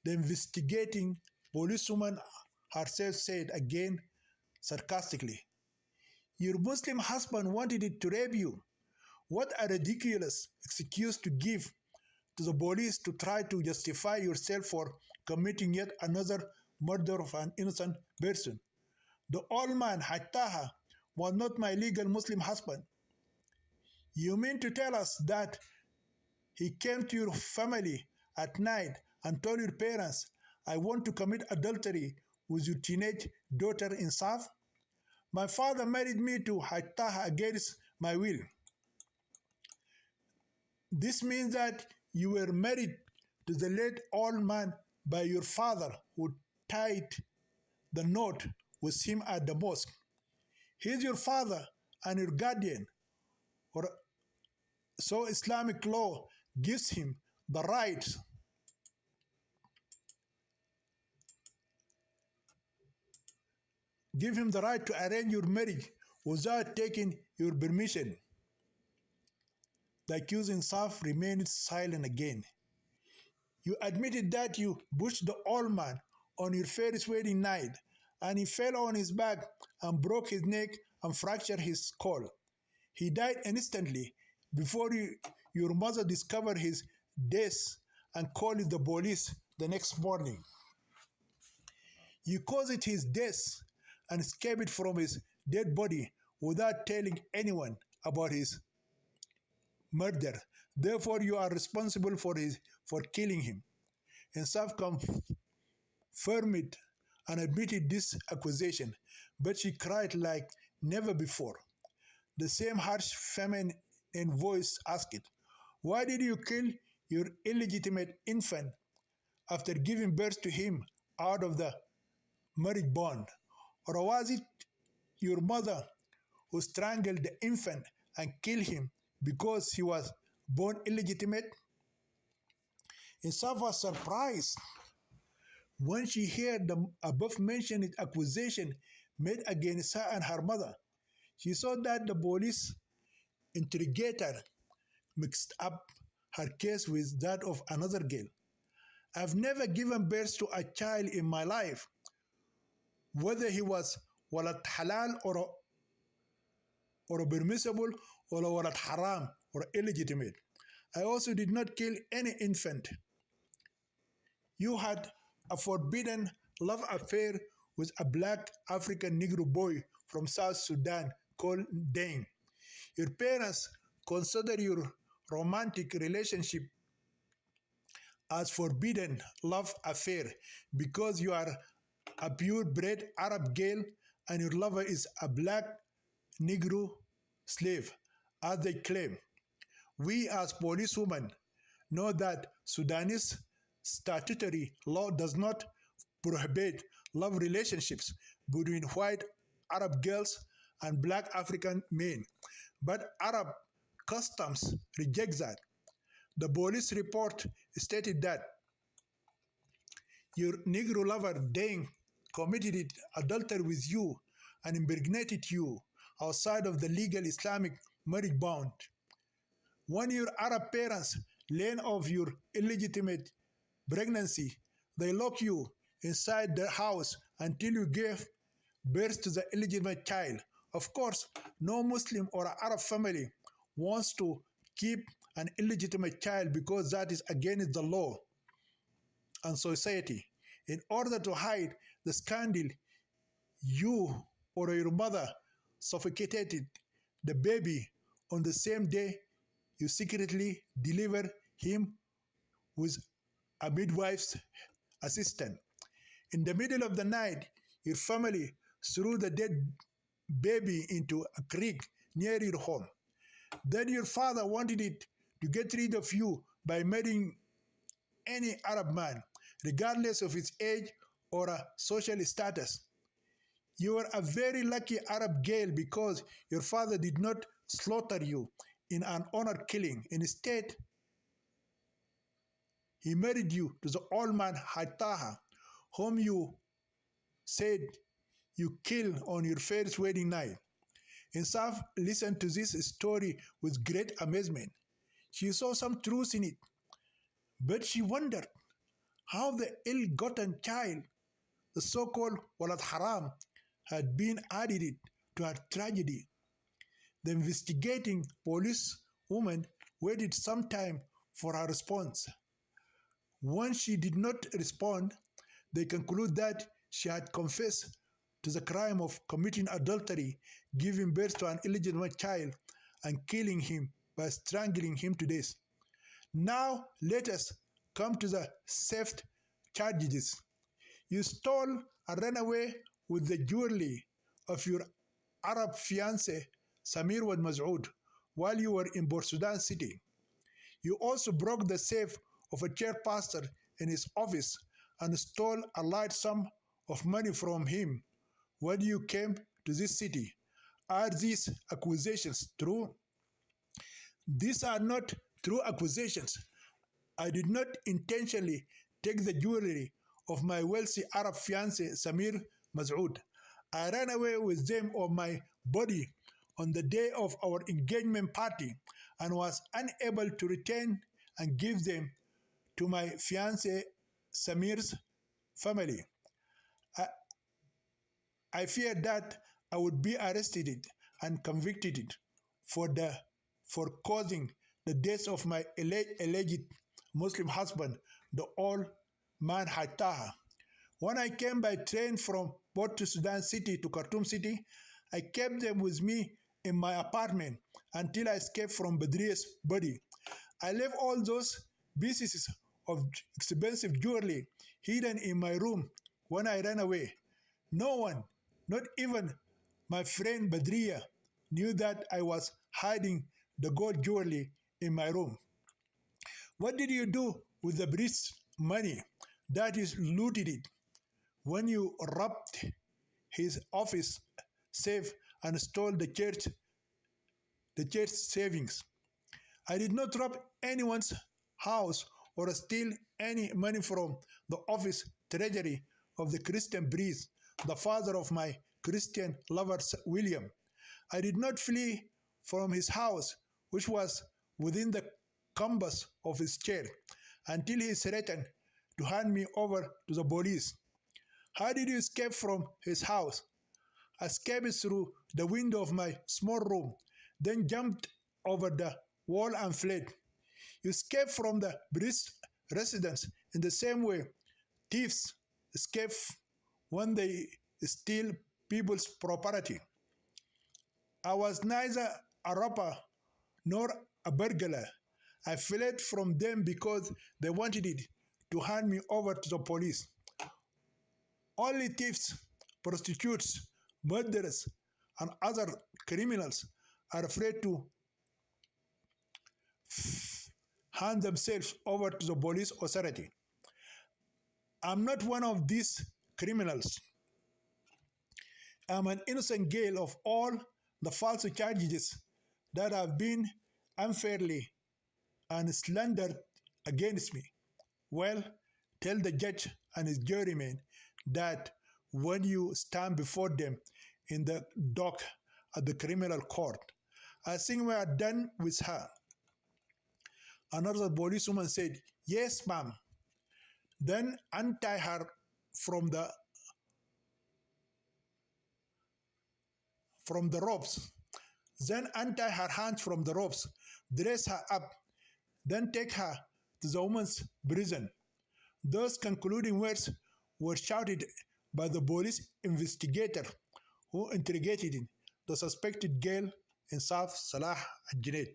The investigating policewoman herself said again sarcastically. Your Muslim husband wanted it to rape you. What a ridiculous excuse to give to the police to try to justify yourself for committing yet another murder of an innocent person. The old man, Hattaha, was not my legal Muslim husband. You mean to tell us that he came to your family at night and told your parents I want to commit adultery with your teenage daughter Insaf? My father married me to Haitaha against my will. This means that you were married to the late old man by your father who tied the knot with him at the mosque. He is your father and your guardian, or so Islamic law gives him the right to arrange your marriage without taking your permission. The accusing Saf remained silent again. You admitted that you pushed the old man on your first wedding night, and he fell on his back and broke his neck and fractured his skull. He died instantly before your mother discovered his death and called the police the next morning. You caused his death and escaped from his dead body without telling anyone about his murder. Therefore, you are responsible for killing him. Insaf confirmed and admitted this accusation, but she cried like never before. The same harsh feminine voice asked, "Why did you kill your illegitimate infant after giving birth to him out of the marriage bond? Or was it your mother who strangled the infant and killed him because he was born illegitimate?" Insaf was surprised when she heard the above-mentioned accusation made against her and her mother. She saw that the police interrogator mixed up her case with that of another girl. "I've never given birth to a child in my life, whether he was walad halal or permissible, or walad haram or illegitimate. I also did not kill any infant. You had a forbidden love affair with a black African Negro boy from South Sudan called Dane. Your parents consider your romantic relationship as forbidden love affair because you are a purebred Arab girl and your lover is a black Negro slave, as they claim. We as policewomen know that Sudanese statutory law does not prohibit love relationships between white Arab girls and black African men, but Arab customs reject that. The police report stated that your Negro lover Deng committed adultery with you and impregnated you outside of the legal Islamic marriage bond. When your Arab parents learn of your illegitimate pregnancy, they lock you inside the house until you give birth to the illegitimate child. Of course, no Muslim or Arab family wants to keep an illegitimate child because that is against the law and society. In order to hide the scandal, you or your mother suffocated the baby on the same day you secretly delivered him with a midwife's assistant. In the middle of the night, your family threw the dead baby into a creek near your home. Then your father wanted it to get rid of you by marrying any Arab man, regardless of his age or social status. You were a very lucky Arab girl because your father did not slaughter you in an honor killing. Instead, he married you to the old man Haitaha, whom you said you killed on your first wedding night. Insaf listened to this story with great amazement. She saw some truth in it, but she wondered how the ill-gotten child, the so-called Walad Haram, had been added to her tragedy. The investigating police woman waited some time for her response. When she did not respond, they conclude that she had confessed to the crime of committing adultery, giving birth to an illegitimate child, and killing him by strangling him to death. Now let us come to the theft charges. You stole and ran away with the jewelry of your Arab fiancé, Samir Wad Masoud, while you were in Port Sudan City. You also broke the safe of a chair pastor in his office and stole a large sum of money from him when you came to this city. Are these accusations true? These are not true accusations. I did not intentionally take the jewelry of my wealthy Arab fiancé Samir Masoud. I ran away with them on my body on the day of our engagement party and was unable to return and give them to my fiancé Samir's family. I, I feared that I would be arrested and convicted for for causing the death of my alleged Muslim husband, the old man Hattaha. When I came by train from Port Sudan City to Khartoum City, I kept them with me in my apartment until I escaped from Badria's body. I left all those pieces of expensive jewelry hidden in my room when I ran away. No one, not even my friend Badria, knew that I was hiding the gold jewelry in my room. What did you do with the priest's money that is looted it when you robbed his office safe and stole the church savings? I did not rob anyone's house or steal any money from the office treasury of the Christian priest, the father of my Christian lover William. I did not flee from his house, which was within the compass of his chair, until he threatened to hand me over to the police. How did you escape from his house? I escaped through the window of my small room, then jumped over the wall and fled. You escape from the priest's residence in the same way thieves escape when they steal people's property. I was neither a robber nor a burglar. I fled from them because they wanted it to hand me over to the police. Only thieves, prostitutes, murderers, and other criminals are afraid to hand themselves over to the police authority. I'm not one of these criminals. I'm an innocent girl of all the false charges that have been unfairly and slandered against me. Well, tell the judge and his jurymen that when you stand before them in the dock at the criminal court, I think we are done with her. Another policewoman said, "Yes, ma'am." Then untie her from the ropes. Then untie her hands from the ropes, dress her up, then take her to the woman's prison. Those concluding words were shouted by the police investigator who interrogated the suspected girl in South Salah al-Junaid.